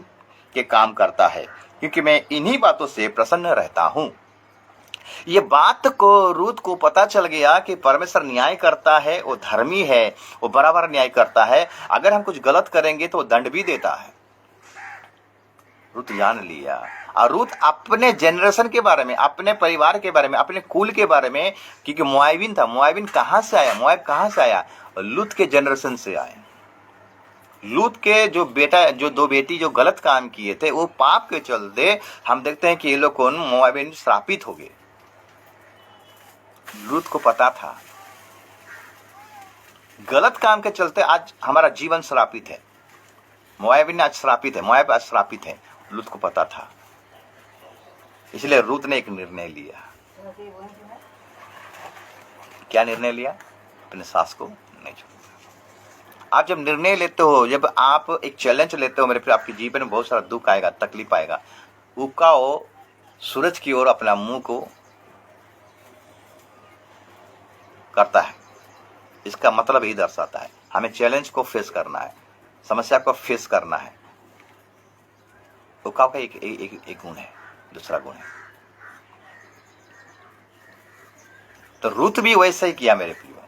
के काम करता है, क्योंकि मैं इन्हीं बातों से प्रसन्न रहता हूँ। ये बात को रूत को पता चल गया कि परमेश्वर न्याय करता है, वो धर्मी है, वो बराबर न्याय करता है। अगर हम कुछ गलत करेंगे तो वो दंड भी देता है। रूत जान लिया। और रूत अपने जनरेशन के बारे में, अपने परिवार के बारे में, अपने कुल के बारे में, क्योंकि मोआबिन था। मोआबिन कहां से आया? मोआब कहां से आया? लूत के जनरेशन से आए। लूत के जो बेटा, जो दो बेटी जो गलत काम किए थे, वो पाप के चलते हम देखते हैं कि ये लोग मोआबिन श्रापित हो गए। लूत को पता था गलत काम के चलते आज हमारा जीवन श्रापित है। मोआबिन आज श्रापित है, मोआब आज श्रापित है। लूत को पता था, इसलिए रूत ने एक निर्णय लिया। क्या निर्णय लिया? अपने सास को नहीं छोड़ूंगा। आप जब निर्णय लेते हो, जब आप एक चैलेंज लेते हो मेरे फिर आपके जीवन में बहुत सारा दुख आएगा, तकलीफ आएगा। उकाओ सूरज की ओर अपना मुंह को करता है। इसका मतलब यही दर्शाता है हमें चैलेंज को फेस करना है, समस्या को फेस करना है। उकाव का एक गुण है। दूसरा गुण है, तो रूत भी वैसा ही किया मेरे प्रियो।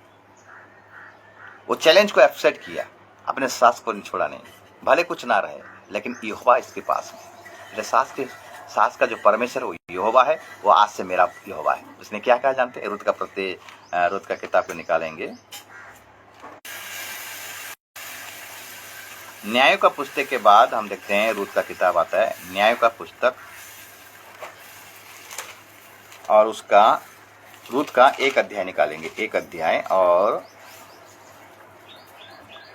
वो चैलेंज को एक्सेप्ट किया, अपने सास को नहीं छोड़ा। नहीं, भले कुछ ना रहे, लेकिन यहोवा इसके पास है। सास का जो परमेश्वर वो यहोवा है, वो आज से मेरा यहोवा है। उसने क्या कहा जानते हैं? रूत का किताब को निकालेंगे, न्यायों का पुस्तक के बाद हम देखते हैं रूत का किताब आता है। न्यायों का पुस्तक और उसका रूत का एक अध्याय निकालेंगे, एक अध्याय, और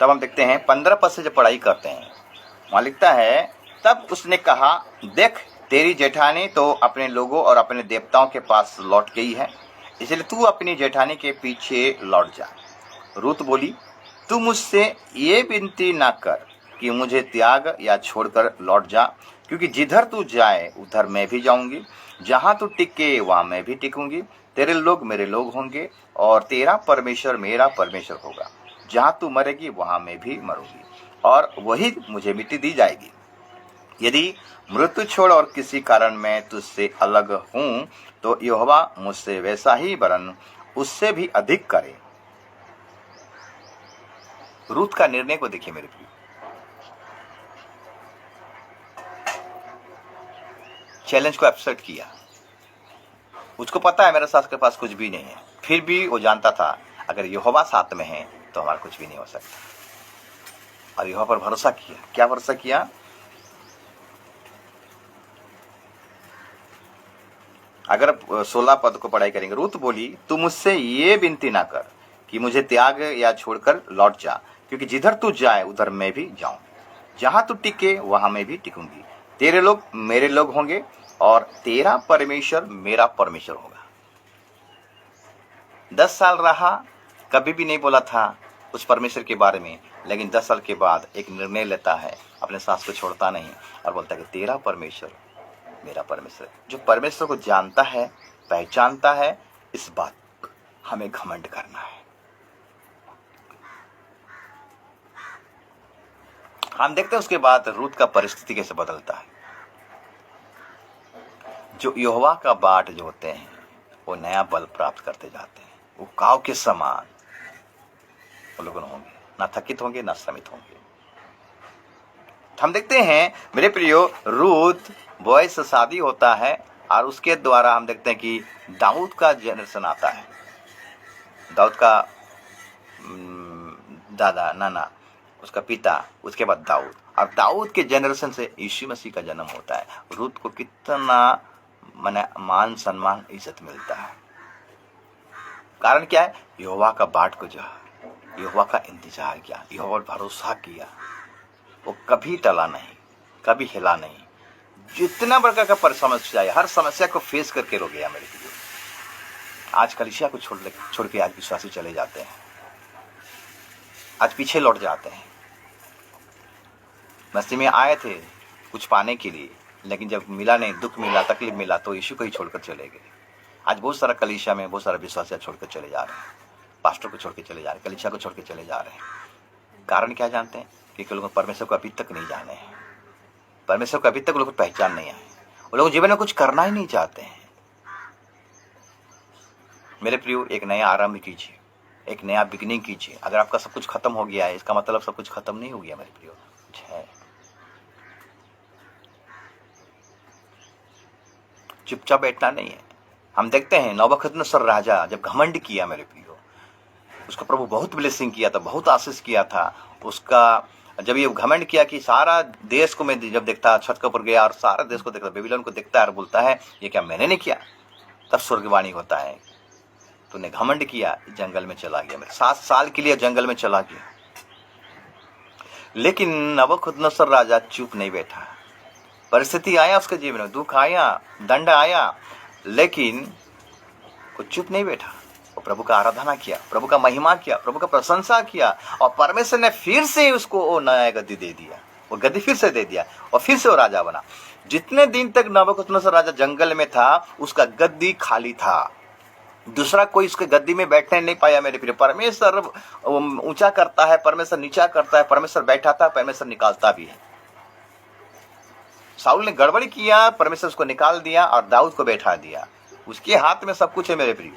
तब हम देखते हैं 15 पद से जब पढ़ाई करते हैं, वहां लिखता है, तब उसने कहा, देख तेरी जेठानी तो अपने लोगों और अपने देवताओं के पास लौट गई है, इसलिए तू अपनी जेठानी के पीछे लौट जा। रूत बोली, तू मुझसे ये विनती ना कर कि मुझे त्याग या छोड़कर लौट जा, क्योंकि जिधर तू जाए उधर मैं भी जाऊंगी, जहां तू टिके वहां मैं भी टिकूंगी। तेरे लोग मेरे लोग होंगे और तेरा परमेश्वर मेरा परमेश्वर होगा। जहां तू मरेगी वहां मैं भी मरूंगी और वही मुझे मिट्टी दी जाएगी। यदि मृत्यु छोड़ और किसी कारण मैं तुझसे अलग हूं, तो यहोवा मुझसे वैसा ही वरन उससे भी अधिक करे। रूत का निर्णय को देखिए मेरे प्रिय। चैलेंज को एक्सेप्ट किया। उसको पता है मेरे सास के पास कुछ भी नहीं है, फिर भी वो जानता था अगर यहोवा साथ में है तो हमारा कुछ भी नहीं हो सकता। और यहोवा पर भरोसा किया। क्या भरोसा किया? अगर 16 पद को पढ़ाई करेंगे, रूत बोली, तू मुझसे ये विनती ना कर कि मुझे त्याग या छोड़कर लौट जा, क्योंकि जिधर तू जाए उधर मैं भी जाऊं, जहां तू टिके वहां मैं भी टिकूंगी। तेरे लोग मेरे लोग होंगे और तेरा परमेश्वर मेरा परमेश्वर होगा। 10 साल रहा, कभी भी नहीं बोला था उस परमेश्वर के बारे में, लेकिन 10 साल के बाद एक निर्णय लेता है, अपने सास को छोड़ता नहीं और बोलता है कि तेरा परमेश्वर मेरा परमेश्वर। जो परमेश्वर को जानता है, पहचानता है, इस बात हमें घमंड करना है। हम देखते हैं उसके बाद रूत का परिस्थिति कैसे बदलता है। जो यहोवा का बाट जो होते हैं वो नया बल प्राप्त करते जाते हैं। वो काव के समान वो लोग होंगे, ना थकित होंगे ना श्रमित होंगे। हम देखते हैं मेरे प्रियो, रूत बॉय से शादी होता है और उसके द्वारा हम देखते हैं कि दाऊद का जनरेशन आता है। दाऊद का दादा, नाना, उसका पिता, उसके बाद दाऊद, और दाऊद के जनरेशन से यीशु मसीह का जन्म होता है। रूत को कितना मान सम्मान इज्जत मिलता है। कारण क्या है? यहोवा का बाट को जो यहोवा का इंतजार किया, यहोवा पर भरोसा किया, वो कभी टला नहीं, कभी हिला नहीं। जितना बड़का का समस्या है, हर समस्या को फेस करके रो गया मेरे लिए। आज कलीसिया को छोड़ के आज विश्वासी चले जाते हैं, आज पीछे लौट जाते हैं। मसीह में आए थे कुछ पाने के लिए, लेकिन जब मिला नहीं, दुख मिला, तकलीफ मिला, तो यीशु को ही छोड़कर चले गए। आज बहुत सारा कलीसिया में बहुत सारा विश्वासी छोड़कर चले जा रहे हैं, पास्टर को छोड़ के चले जा रहे हैं, कलीसिया को छोड़ के चले जा रहे हैं। कारण क्या जानते हैं? कि लोग परमेश्वर को अभी तक नहीं जाने हैं, परमेश्वर को अभी तक लोग पहचान नहीं आए, वो लोग जीवन में कुछ करना ही नहीं चाहते हैं। मेरे प्रियो, एक नया आरंभ कीजिए, एक नया बिगनिंग कीजिए। अगर आपका सब कुछ खत्म हो गया है, इसका मतलब सब कुछ खत्म नहीं हो गया मेरे प्रियो, कुछ है। चुपचाप बैठना नहीं है। हम देखते हैं नबूकदनेस्सर राजा जब घमंड किया मेरे प्रियो, उसका प्रभु बहुत ब्लेसिंग किया था, बहुत आशीष किया था। उसका जब ये घमंड किया कि सारा देश को मैं जब देखता, छत के ऊपर गया और सारा देश को देखता, बेबीलोन को देखता है और बोलता है ये क्या मैंने नहीं किया? तब स्वर्गवाणी होता है, तूने घमंड किया, जंगल में चला गया। 7 साल के लिए जंगल में चला गया। लेकिन नबूकदनेस्सर राजा चुप नहीं बैठा। परिस्थिति आया उसके जीवन में, दुख आया, दंड आया, लेकिन वो चुप नहीं बैठा। वो प्रभु का आराधना किया, प्रभु का महिमा किया, प्रभु का प्रशंसा किया, और परमेश्वर ने फिर से उसको वो नया गद्दी दे दिया, वो गद्दी फिर से दे दिया, और फिर से वो राजा बना। जितने दिन तक नबूकदनेस्सर राजा जंगल में था, उसका गद्दी खाली था, दूसरा कोई उसके गद्दी में बैठने नहीं पाया मेरे प्रिय। परमेश्वर ऊंचा करता है, परमेश्वर नीचा करता है, परमेश्वर बैठाता है, परमेश्वर निकालता भी है। साउल ने गड़बड़ी किया, परमेश्वर उसको निकाल दिया और दाऊद को बैठा दिया। उसके हाथ में सब कुछ है मेरे प्रिय,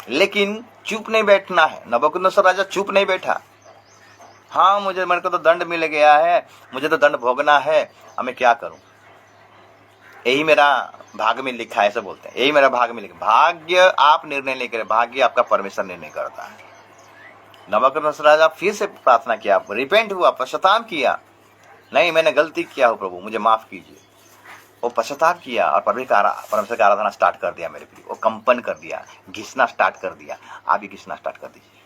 लेकिन चुप नहीं बैठना है। नबूकदनेस्सर राजा चुप नहीं बैठा। हाँ, मेरे को तो दंड मिल गया है, मुझे तो दंड भोगना है, अब मैं क्या करूं? यही मेरा भाग में लिखा है, ऐसे बोलते हैं, यही मेरा भाग में लिखा। भाग्य आप निर्णय नहीं करें, भाग्य आपका परमेश्वर निर्णय करता है। नबूकदनेस्सर राजा फिर से प्रार्थना किया, रिपेंट हुआ, पश्चाताप किया, नहीं मैंने गलती किया हो प्रभु, मुझे माफ कीजिए। वो पश्चाताप किया और परमेश्वर का आराधना स्टार्ट कर दिया मेरे प्रिय। वो कंपन कर दिया, घिसना स्टार्ट कर दिया। आप भी घिसना स्टार्ट कर दीजिए,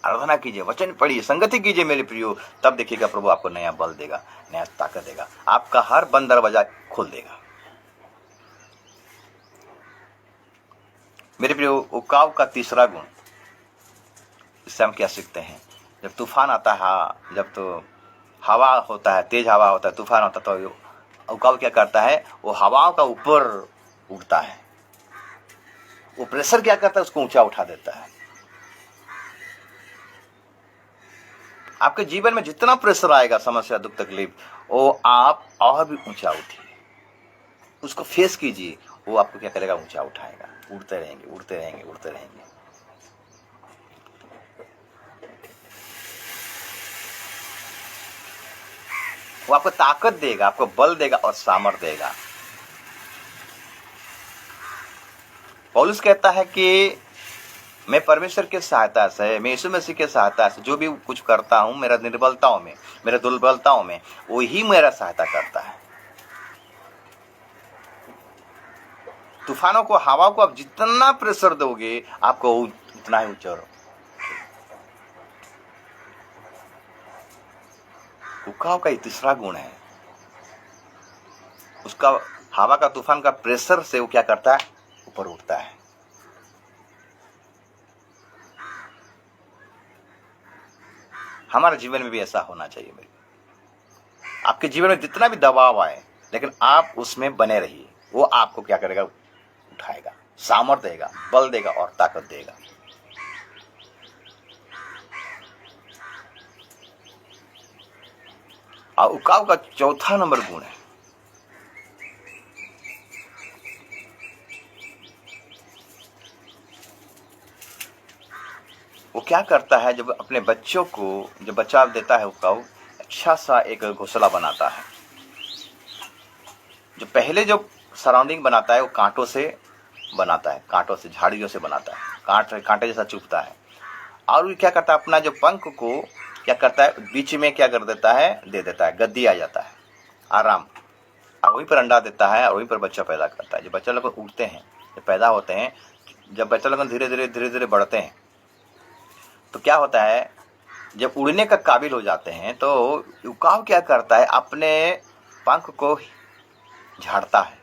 आराधना कीजिए, वचन पढ़िए, संगति कीजिए मेरे प्रियो। तब देखिएगा प्रभु आपको नया बल देगा, नया ताकत देगा, आपका हर बंद दरवाजा खोल देगा मेरे प्रियो। उकाव का तीसरा गुण, इससे हम क्या सीखते हैं? जब तूफान आता है, जब तो हवा होता है, तेज हवा होता है, तूफान होता है, तो उकाव क्या करता है? वो हवाओं का ऊपर उड़ता है। वो प्रेशर क्या करता है? उसको ऊंचा उठा देता है। आपके जीवन में जितना प्रेशर आएगा, समस्या, दुख, तकलीफ, वो आप और भी ऊंचा उठिए, उसको फेस कीजिए। वो आपको क्या करेगा? ऊंचा उठाएगा। उड़ते रहेंगे, उड़ते रहेंगे, उड़ते रहेंगे। वो आपको ताकत देगा, आपको बल देगा और सामर्थ्य देगा। पौलुस कहता है कि मैं परमेश्वर के सहायता से, मैं यीशु मसीह के सहायता से जो भी कुछ करता हूं, मेरा निर्बलताओं में, मेरे दुर्बलताओं में, वही मेरा सहायता करता है। तूफानों को, हवा को आप जितना प्रेशर दोगे, आपको उतना ही ऊंचा। उकाव का तीसरा गुण है, उसका हवा का, तूफान का प्रेशर से वो क्या करता है? ऊपर उठता है। हमारे जीवन में भी ऐसा होना चाहिए मेरे। आपके जीवन में जितना भी दबाव आए, लेकिन आप उसमें बने रहिए। वो आपको क्या करेगा? उठाएगा, सामर्थ्य देगा, बल देगा और ताकत देगा। और उकाव का चौथा नंबर गुण है, वो क्या करता है? जब अपने बच्चों को, जब बच्चा देता है उकाव, अच्छा सा एक घोंसला बनाता है। जो पहले जो सराउंडिंग बनाता है, वो कांटों से बनाता है, कांटों से, झाड़ियों से बनाता है, कांटे जैसा चुभता है। और वो क्या करता है? अपना जो पंख को क्या करता है? बीच में क्या कर देता है? दे देता है, गद्दी आ जाता है, आराम। और वहीं पर अंडा देता है और वहीं पर बच्चा पैदा करता है। जब बच्चा लोग उठते हैं, जब पैदा होते हैं, जब बच्चा लोग धीरे धीरे बढ़ते हैं, तो क्या होता है? जब उड़ने का काबिल हो जाते हैं, तो उकाव क्या करता है? अपने पंख को झाड़ता है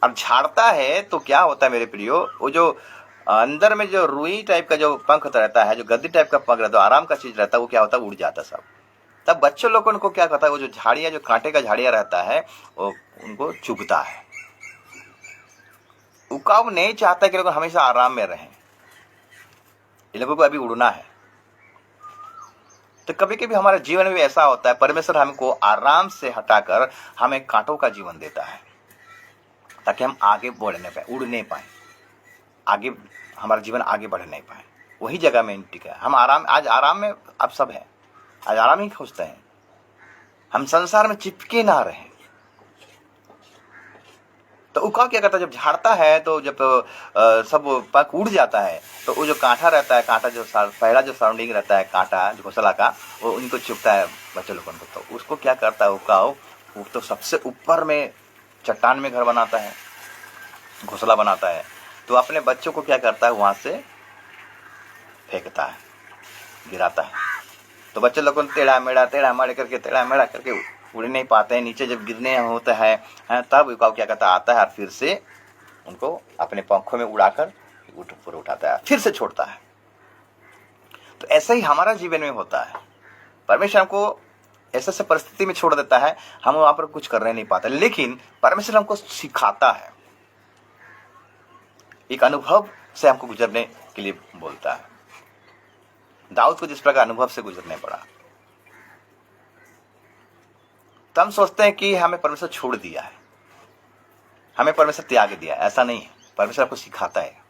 अब झाड़ता है तो क्या होता है मेरे प्रियो, वो जो अंदर में जो रुई टाइप का जो पंख रहता है, जो गद्दी टाइप का पंख रहता है, आराम का चीज रहता है, वो क्या होता है, उड़ जाता है सब। तब बच्चों लोगों को क्या कहता है, वो जो झाड़ियाँ, जो कांटे का झाड़ियाँ रहता है, वो उनको चुभता है। उकाव नहीं चाहता कि लोग हमेशा आराम में रहें, इन लोगों को अभी उड़ना है। तो कभी कभी हमारे जीवन में भी ऐसा होता है, परमेश्वर हमको आराम से हटाकर हमें कांटों का जीवन देता है ताकि हम आगे बढ़ नहीं पाए, उड़ नहीं पाए, आगे हमारा जीवन आगे बढ़ नहीं पाए, वही जगह में टिका है। हम आराम, आज आराम में अब सब है, आज आराम ही खोजते हैं, हम संसार में चिपके ना रहें। तो उकाव क्या करता है, जब झाड़ता है तो जब सब पक उड़ जाता है तो वो जो कांटा रहता है, कांटा जो पहला जो सराउंडिंग रहता है कांटा जो घोंसला का, वो उनको चुभता है बच्चे लोगों को। तो उसको क्या करता है उकाव, वो तो सबसे ऊपर में चट्टान में घर बनाता है, घोंसला बनाता है, तो अपने बच्चों को क्या करता है, वहां से फेंकता है, गिराता है। तो बच्चे लोग टेढ़ा मेढ़ा करके उड़ नहीं पाते हैं, नीचे जब गिरने होता है तब उकाव क्या करता है, आता है और फिर से उनको अपने पंखों में उड़ाकर ऊपर उठाता है, फिर से छोड़ता है। तो ऐसा ही हमारा जीवन में होता है, परमेश्वर हमको ऐसे परिस्थिति में छोड़ देता है, हम वहां पर कुछ करने नहीं पाते, लेकिन परमेश्वर हमको सिखाता है, एक अनुभव से हमको गुजरने के लिए बोलता है। दाऊद को जिस प्रकार अनुभव से गुजरने पड़ा, तो हम सोचते हैं कि हमें परमेश्वर छोड़ दिया है, हमें परमेश्वर त्याग दिया, ऐसा नहीं है। परमेश्वर आपको सिखाता है।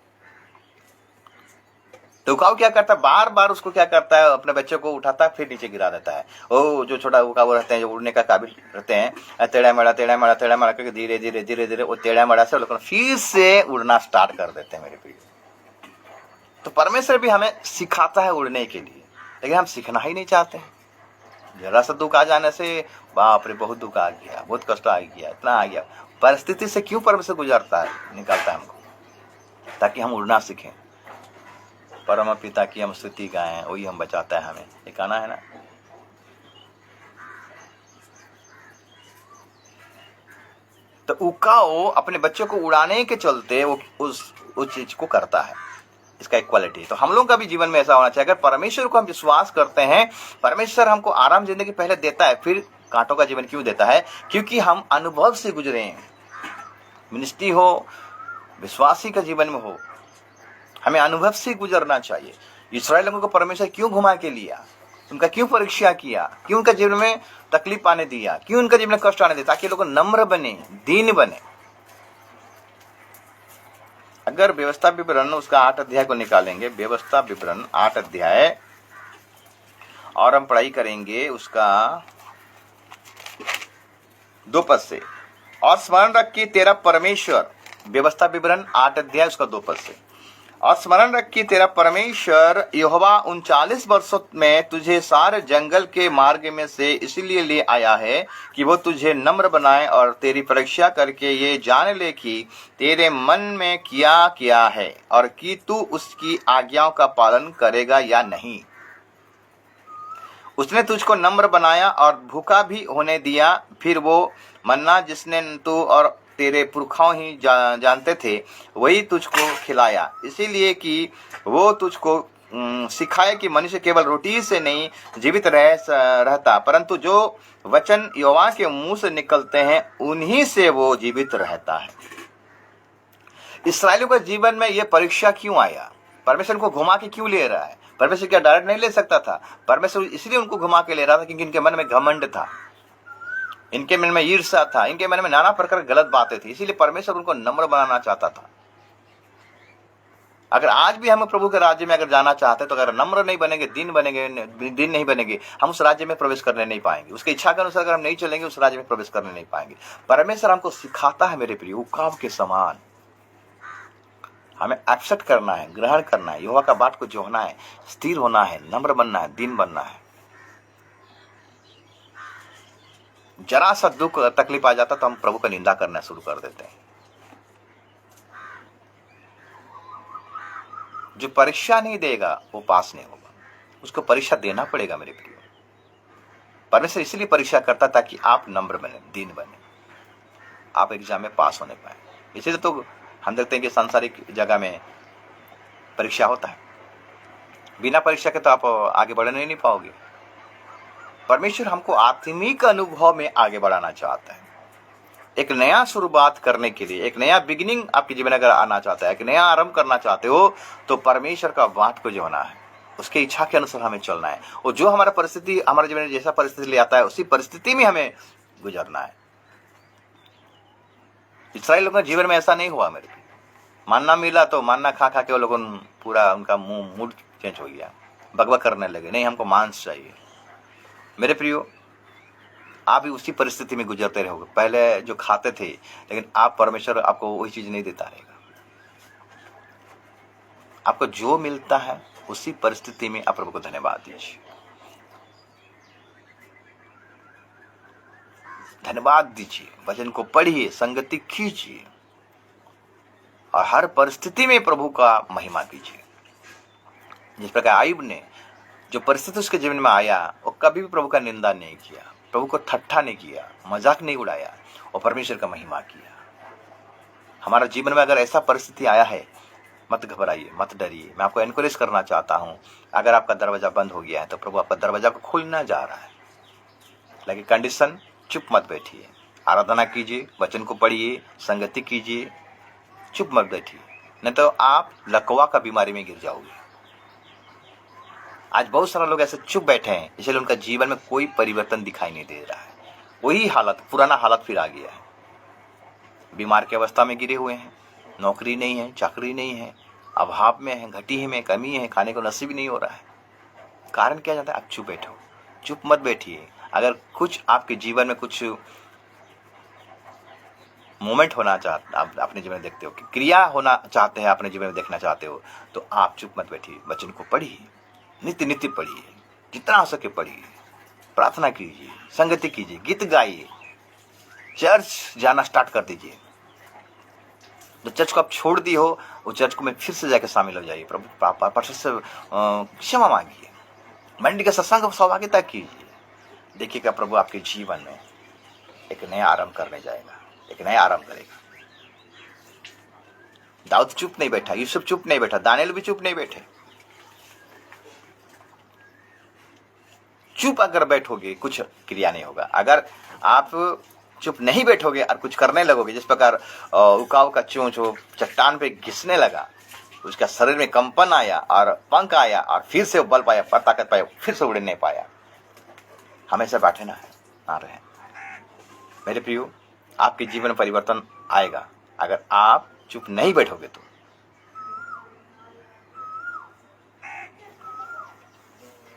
तो उकाव क्या करता है, बार बार उसको क्या करता है, अपने बच्चे को उठाता है फिर नीचे गिरा देता है। ओ जो छोटा उकाव रहते हैं, जो उड़ने का काबिल रहते हैं, टेढ़ा मेढ़ा करके धीरे धीरे वो टेढ़ा मेढ़ा से लोग फिर से उड़ना स्टार्ट कर देते हैं मेरे प्रिय। तो परमेश्वर भी हमें सिखाता है उड़ने के लिए, लेकिन हम सीखना ही नहीं चाहते हैं। जरा सा दुख आ जाने से बाप रे बहुत दुख आ गया, बहुत कष्ट आ गया, इतना आ गया। परिस्थिति से क्यों परमेश्वर गुजरता है, निकालता है हमको, ताकि हम उड़ना सीखें। परम पिता की हम स्तुति गाएं, वही हम बचाता है, हमें ये गाना है ना। तो उकाओ अपने बच्चों को उड़ाने के चलते वो उस चीज को करता है, इसका एक क्वालिटी। तो हम लोगों का भी जीवन में ऐसा होना चाहिए। अगर परमेश्वर को हम विश्वास करते हैं, परमेश्वर हमको आराम जिंदगी पहले देता है, फिर कांटों का जीवन क्यों देता है, क्योंकि हम अनुभव से गुजरे हैं। मिनिस्ट्री हो, विश्वासी का जीवन में हो, हमें अनुभव से गुजरना चाहिए। इस्राएल लोगों को परमेश्वर क्यों घुमा के लिया, उनका क्यों परीक्षा किया, क्यों उनका जीवन में तकलीफ आने दिया, क्यों उनका जीवन में कष्ट आने दिया, ताकि लोग नम्र बने, दीन बने। अगर व्यवस्था विवरण उसका 8 अध्याय को निकालेंगे, व्यवस्था विवरण 8 अध्याय, और हम पढ़ाई करेंगे उसका 2 पद से। और स्मरण रख कि तेरा परमेश्वर, व्यवस्था विवरण 8 अध्याय उसका 2 पद से। और स्मरण रख कि तेरा परमेश्वर यहोवा 39 वर्षों में तुझे सारे जंगल के मार्ग में से इसलिए ले आया है कि वो तुझे नम्र बनाए और तेरी परीक्षा करके ये जान ले कि तेरे मन में क्या किया है और कि तू उसकी आज्ञाओं का पालन करेगा या नहीं। उसने तुझको नम्र बनाया और भूखा भी होने दिया, फिर वो मन्ना जिसने तू और तेरे पुरखाओं ही जानते थे वही तुझको खिलाया, इसीलिए कि वो तुझको सिखाए कि मनुष्य केवल रोटी से नहीं जीवित रहता, परंतु जो वचन यहोवा के मुंह से निकलते हैं उन्हीं से वो जीवित रहता है। इस्राएलियों के जीवन में ये परीक्षा क्यों आया, परमेश्वर को घुमा के क्यों ले रहा है? परमेश्वर क्या डायरेक्ट नहीं ले सकता था? परमेश्वर इसलिए उनको घुमा के ले रहा था क्योंकि इनके मन में घमंड था, इनके मन में ईर्ष्या था, इनके मन में नाना प्रकार की गलत बातें थी, इसीलिए परमेश्वर उनको नम्र बनाना चाहता था। अगर आज भी हम प्रभु के राज्य में अगर जाना चाहते हैं तो अगर नम्र नहीं बनेंगे, दिन नहीं बनेंगे, हम उस राज्य में प्रवेश करने नहीं पाएंगे। उसकी इच्छा के अनुसार अगर हम नहीं चलेंगे, उस राज्य में प्रवेश करने नहीं पाएंगे। परमेश्वर हमको सिखाता है मेरे प्रिय, उकाब के समान हमें एक्सेप्ट करना है, ग्रहण करना है, यहोवा का बात को जोहना है, स्थिर होना है, नम्र बनना है, दीन बनना है। जरा सा दुख तकलीफ आ जाता तो हम प्रभु का निंदा करना शुरू कर देते हैं। जो परीक्षा नहीं देगा वो पास नहीं होगा, उसको परीक्षा देना पड़ेगा मेरे प्रिय। परमेश्वर इसलिए परीक्षा करता ताकि आप नम्र बने, दीन बने, आप एग्जाम में पास होने पाए। इसीलिए तो हम देखते हैं कि सांसारिक जगह में परीक्षा होता है, बिना परीक्षा के तो आप आगे बढ़ने नहीं पाओगे। परमेश्वर हमको आत्मिक अनुभव में आगे बढ़ाना चाहता है। एक नया शुरुआत करने के लिए, एक नया बिगिनिंग आपके जीवन अगर आना चाहता है, एक नया आरंभ करना चाहते हो, तो परमेश्वर का बात को जो होना है, उसकी इच्छा के अनुसार हमें चलना है। और जो हमारा परिस्थिति, हमारे जीवन में जैसा परिस्थिति ले आता है, उसी परिस्थिति में हमें गुजरना है। इस्राएल लोगों के जीवन में ऐसा नहीं हुआ। मेरे मानना मिला तो मानना खा खा के वो लोगों पूरा उनका मूड चेंज हो गया, बकबक करने लगे, नहीं हमको मांस चाहिए। मेरे प्रियो, आप भी उसी परिस्थिति में गुजरते रहोगे। पहले जो खाते थे, लेकिन आप परमेश्वर आपको वही चीज नहीं देता रहेगा। आपको जो मिलता है उसी परिस्थिति में आप प्रभु को धन्यवाद दीजिए, धन्यवाद दीजिए, वचन को पढ़िए, संगति कीजिए और हर परिस्थिति में प्रभु का महिमा कीजिए। जिस प्रकार आयुब ने, जो परिस्थिति उसके जीवन में आया, वो कभी भी प्रभु का निंदा नहीं किया, प्रभु को ठट्ठा नहीं किया, मजाक नहीं उड़ाया और परमेश्वर का महिमा किया। हमारा जीवन में अगर ऐसा परिस्थिति आया है, मत घबराइए, मत डरिए। मैं आपको एनकरेज करना चाहता हूं, अगर आपका दरवाजा बंद हो गया है तो प्रभु आपका दरवाजा को खोलना जा रहा है। लेकिन कंडीशन, चुप मत बैठिए, आराधना कीजिए, वचन को पढ़िए, संगति कीजिए, चुप मत बैठिए, नहीं तो आप लकवा का बीमारी में गिर जाओगे। आज बहुत सारे लोग ऐसे चुप बैठे हैं, इसलिए उनका जीवन में कोई परिवर्तन दिखाई नहीं दे रहा है। वही हालत, पुराना हालत फिर आ गया है। बीमार की अवस्था में गिरे हुए हैं, नौकरी नहीं है, चाकरी नहीं है, अभाव में है, घटी में कमी है, खाने को नसीब नहीं हो रहा है। कारण क्या जाता है? आप चुप बैठो, चुप मत बैठिए। अगर कुछ आपके जीवन में कुछ मोमेंट होना चाहते, आप अपने जीवन में देखते हो कि क्रिया होना चाहते हैं, अपने जीवन में देखना चाहते हो, तो आप चुप मत बैठिए, वचन को पढ़िए, नित्य नित्य पढ़िए, जितना हो सके पढ़िए, प्रार्थना कीजिए, संगति कीजिए, गीत गाइए, चर्च जाना स्टार्ट कर दीजिए। जो चर्च को आप छोड़ दी हो, वो चर्च को में फिर से जाकर शामिल हो जाइए, प्रभु परमेश्वर से क्षमा मांगिए, मंडी के सत्संग सहभागिता कीजिए। देखिएगा प्रभु आपके जीवन में एक नया आरंभ करने जाएगा, एक नया आरंभ करेगा। दाऊद चुप नहीं बैठा, यूसुफ चुप नहीं बैठा, दानियल भी चुप नहीं बैठे। चुप अगर बैठोगे कुछ क्रिया नहीं होगा। अगर आप चुप नहीं बैठोगे और कुछ करने लगोगे, जिस प्रकार उकाव का चोंच हो चट्टान पे घिसने लगा, उसका शरीर में कंपन आया और पंख आया और फिर से बल पाया, पर ताकत पाया, फिर से उड़ नहीं पाया। हमेशा बैठे ना रहे। मेरे प्रियो, आपके जीवन में परिवर्तन आएगा अगर आप चुप नहीं बैठोगे तो।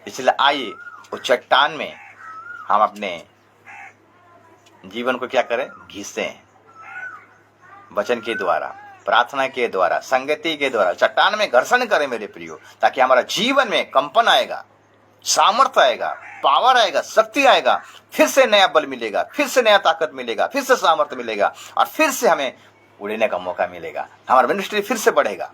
इसलिए आइए उस चट्टान में हम अपने जीवन को क्या करें? घिसें, वचन के द्वारा, प्रार्थना के द्वारा, संगति के द्वारा चट्टान में घर्षण करें मेरे प्रियो, ताकि हमारा जीवन में कंपन आएगा, सामर्थ्य आएगा, पावर आएगा, शक्ति आएगा, फिर से नया बल मिलेगा, फिर से नया ताकत मिलेगा, फिर से सामर्थ्य मिलेगा और फिर से हमें उड़ने का मौका मिलेगा। हमारा मिनिस्ट्री फिर से बढ़ेगा,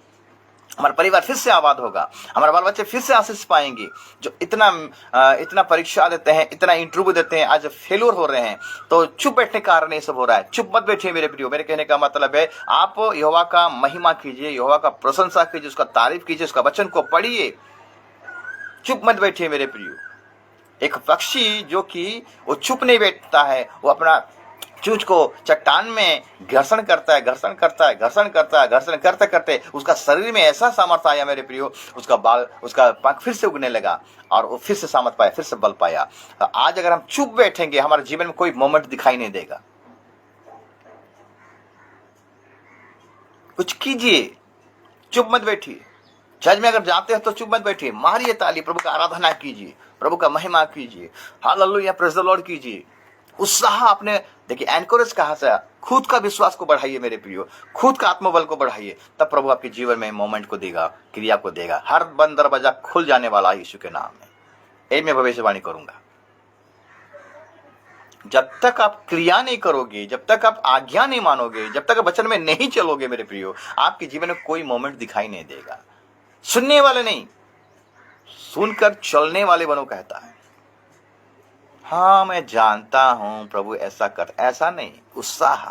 हमारा परिवार फिर से आबाद होगा, हमारे बाल बच्चे फिर से आशीष पाएंगे। जो इतना परीक्षा देते हैं, इतना इंटरव्यू देते हैं, आज फेल्योर हो रहे हैं, तो चुप बैठने के कारण ये सब हो रहा है। चुप मत बैठिए मेरे प्रियो। मेरे कहने का मतलब है, आप यहोवा का महिमा कीजिए, यहोवा का प्रशंसा कीजिए, उसका तारीफ कीजिए, उसका वचन को पढ़िए। चुप मत बैठिए मेरे प्रियो। एक पक्षी जो कि वो चुप नहीं बैठता है, वो अपना चूंच को चट्टान में घर्षण करता है, घर्षण करता है, घर्षण करता है, घर्षण करते करते उसका शरीर में ऐसा सामर्थ्य आया मेरे प्रियो, उसका पंख फिर से उगने लगा और वो फिर से सामर्थ्य पाया, फिर से बल पाया। आज अगर हम चुप बैठेंगे, हमारे जीवन में कोई मोमेंट दिखाई नहीं देगा। कुछ कीजिए, चुप मत बैठिए। चर्च में अगर जाते हो तो चुप मत बैठिए, मारिए ताली, प्रभु का आराधना कीजिए, प्रभु का महिमा कीजिए, हालेलुया, प्रेज़ द लॉर्ड कीजिए। उत्साह अपने देखिए, एनकरेज कहां से? खुद का विश्वास को बढ़ाइए मेरे प्रियो, खुद का आत्मबल को बढ़ाइए, तब प्रभु आपके जीवन में मोमेंट को देगा, क्रिया को देगा। हर बंद दरवाजा खुल जाने वाला यीशु के नाम में, यही मैं भविष्यवाणी करूंगा। जब तक आप क्रिया नहीं करोगे, जब तक आप आज्ञा नहीं मानोगे, जब तक वचन में नहीं चलोगे मेरे प्रियो, आपके जीवन में कोई मोमेंट दिखाई नहीं देगा। सुनने वाले नहीं, सुनकर चलने वाले बनो कहता है। हाँ, मैं जानता हूं प्रभु ऐसा कर, ऐसा नहीं, उत्साह।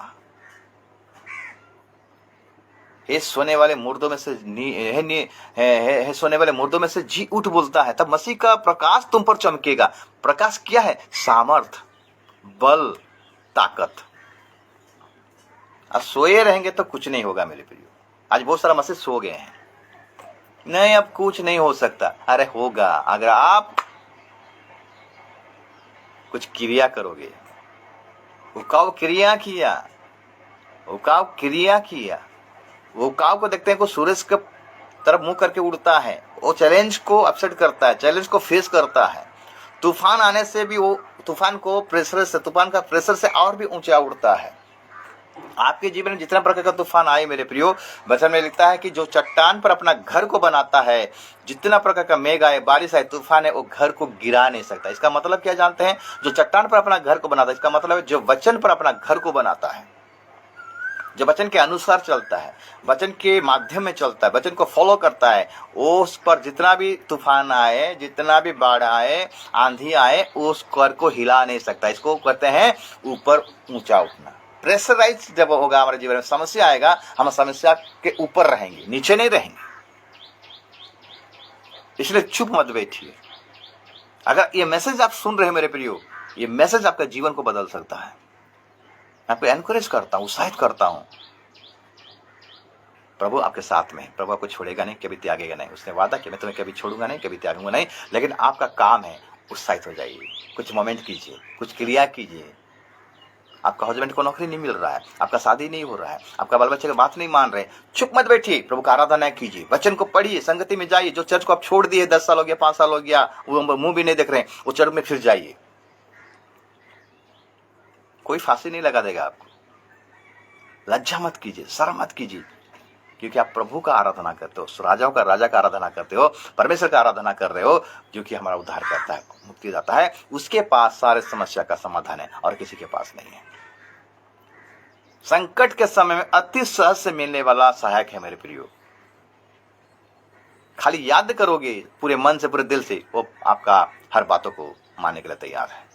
हे सोने वाले मुर्दों में से हे सोने वाले मुर्दों में से जी उठ बोलता है, तब मसीह का प्रकाश तुम पर चमकेगा। प्रकाश क्या है? सामर्थ, बल, ताकत। अब सोए रहेंगे तो कुछ नहीं होगा मेरे प्रियो। आज बहुत सारा मसीह सो गए हैं, नहीं अब कुछ नहीं हो सकता। अरे होगा, अगर आप कुछ क्रिया करोगे। उकाव क्रिया किया, उकाव क्रिया किया। वो उकाव को देखते हैं को सूरज के तरफ मुंह करके उड़ता है, वो चैलेंज को अपसेट करता है, चैलेंज को फेस करता है। तूफान आने से भी वो तूफान का प्रेशर से और भी ऊंचा उड़ता है। आपके जीवन में जितना प्रकार का तूफान आए मेरे प्रियो, वचन में लिखता है कि जो चट्टान पर अपना घर को बनाता है, जितना प्रकार का मेघ आए, बारिश आए, तूफान है, वो घर को गिरा नहीं सकता। इसका मतलब क्या जानते हैं? जो चट्टान पर अपना घर को बनाता है, इसका मतलब है जो वचन पर अपना घर को बनाता है, जो वचन के अनुसार चलता है, वचन के माध्यम में चलता है, वचन को फॉलो करता है, उस पर जितना भी तूफान आए, जितना भी बाढ़ आए, आंधी आए, उस घर को हिला नहीं सकता। इसको कहते हैं ऊपर ऊंचा उठना। प्रेशराइज जब होगा हमारे जीवन में, समस्या आएगा, हम समस्या के ऊपर रहेंगे, नीचे नहीं रहेंगे। इसलिए चुप मत बैठिए। अगर ये मैसेज आप सुन रहे हैं मेरे प्रियो, ये मैसेज आपका जीवन को बदल सकता है। मैं आपको एनकरेज करता हूं, उत्साहित करता हूं। प्रभु आपके साथ में है, प्रभु आपको छोड़ेगा नहीं, कभी त्यागेगा नहीं। उसने वादा किया, मैं तुम्हें कभी छोड़ूंगा नहीं, कभी त्यागूंगा नहीं। लेकिन आपका काम है, उत्साहित हो जाइए, कुछ मोमेंट कीजिए, कुछ क्रिया कीजिए। आपका हस्बैंड को नौकरी नहीं मिल रहा है, आपका शादी नहीं हो रहा है, आपका बाल बच्चे की बात नहीं मान रहे, चुप मत बैठिए, प्रभु का आराधना कीजिए, वचन को पढ़िए, संगति में जाइए। जो चर्च को आप छोड़ दिए, 10 साल हो गया, 5 साल हो गया, वो मुंह भी नहीं देख रहे हैं, वो चर्च में फिर जाइए। कोई फांसी नहीं लगा देगा आपको। लज्जा मत कीजिए, शर्म मत कीजिए, क्योंकि आप प्रभु का आराधना करते हो, राजाओं का राजा का आराधना करते हो, परमेश्वर का आराधना कर रहे हो, जो कि हमारा उद्धार करता है, मुक्ति देता है। उसके पास सारे समस्या का समाधान है और किसी के पास नहीं है। संकट के समय में अति सहज से मिलने वाला सहायक है मेरे प्रियो। खाली याद करोगे पूरे मन से, पूरे दिल से, वो आपका हर बातों को मानने के लिए तैयार है।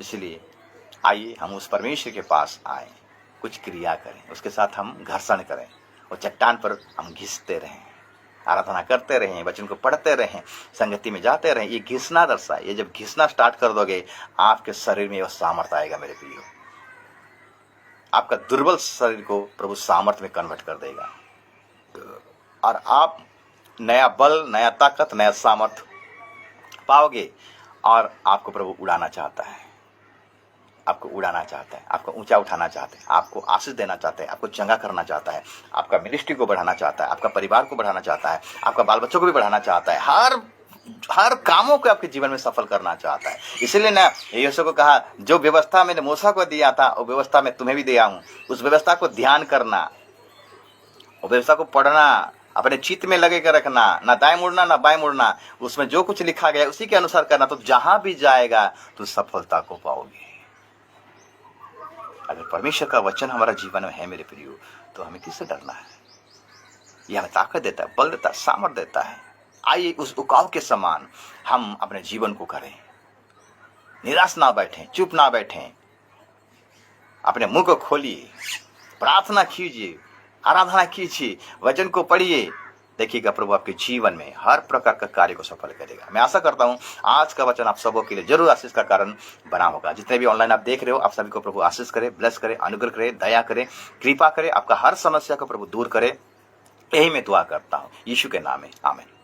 इसलिए आइए हम उस परमेश्वर के पास आए, कुछ क्रिया करें, उसके साथ हम घर्षण करें, और चट्टान पर हम घिसते रहें, आराधना करते रहें, वचन को पढ़ते रहें, संगति में जाते रहें। ये घिसना दर्शा, ये जब घिसना स्टार्ट कर दोगे, आपके शरीर में वह सामर्थ्य आएगा मेरे प्रियो। आपका दुर्बल शरीर को प्रभु सामर्थ्य में कन्वर्ट कर देगा, और आप नया बल, नया ताकत, नया सामर्थ्य पाओगे। और आपको प्रभु उड़ाना चाहता है, आपको उड़ाना चाहता है, आपको ऊंचा उठाना चाहता है, आपको आशीष देना चाहता है, आपको चंगा करना चाहता है, आपका मिनिस्ट्री को बढ़ाना चाहता है, आपका परिवार को बढ़ाना चाहता है, आपका बाल बच्चों को भी बढ़ाना चाहता है, हर कामों को आपके जीवन में सफल करना चाहता है। इसलिए ना यीशु को कहा, जो व्यवस्था मैंने मूसा को दिया था, वो व्यवस्था मैं तुम्हें भी दिया हूं। उस व्यवस्था को ध्यान करना, वो व्यवस्था को पढ़ना, अपने चित्त में लगे कर रखना, ना दाएं मुड़ना ना बाएं मुड़ना, उसमें जो कुछ लिखा गया उसी के अनुसार करना। तो जहां भी जाएगा तो सफलता को पाओगे। अगर परमेश्वर का वचन हमारा जीवन में है मेरे प्रियो, तो हमें किससे डरना है? यह हमें ताकत देता है, बल देता है, सामर्थ देता है। आइए उस उकाव के समान हम अपने जीवन को करें, निराश ना बैठें, चुप ना बैठें, अपने मुंह को खोलिए, प्रार्थना कीजिए, आराधना कीजिए, वचन को पढ़िए। देखिएगा प्रभु आपके जीवन में हर प्रकार का कार्य को सफल करेगा। मैं आशा करता हूं आज का वचन आप सबों के लिए जरूर आशीष का कारण बना होगा। जितने भी ऑनलाइन आप देख रहे हो, आप सभी को प्रभु आशीष करे, ब्लेस करे, अनुग्रह करे, दया करे, कृपा करे, आपका हर समस्या को प्रभु दूर करे। यही मैं दुआ करता हूं यीशु के नाम में, आमीन।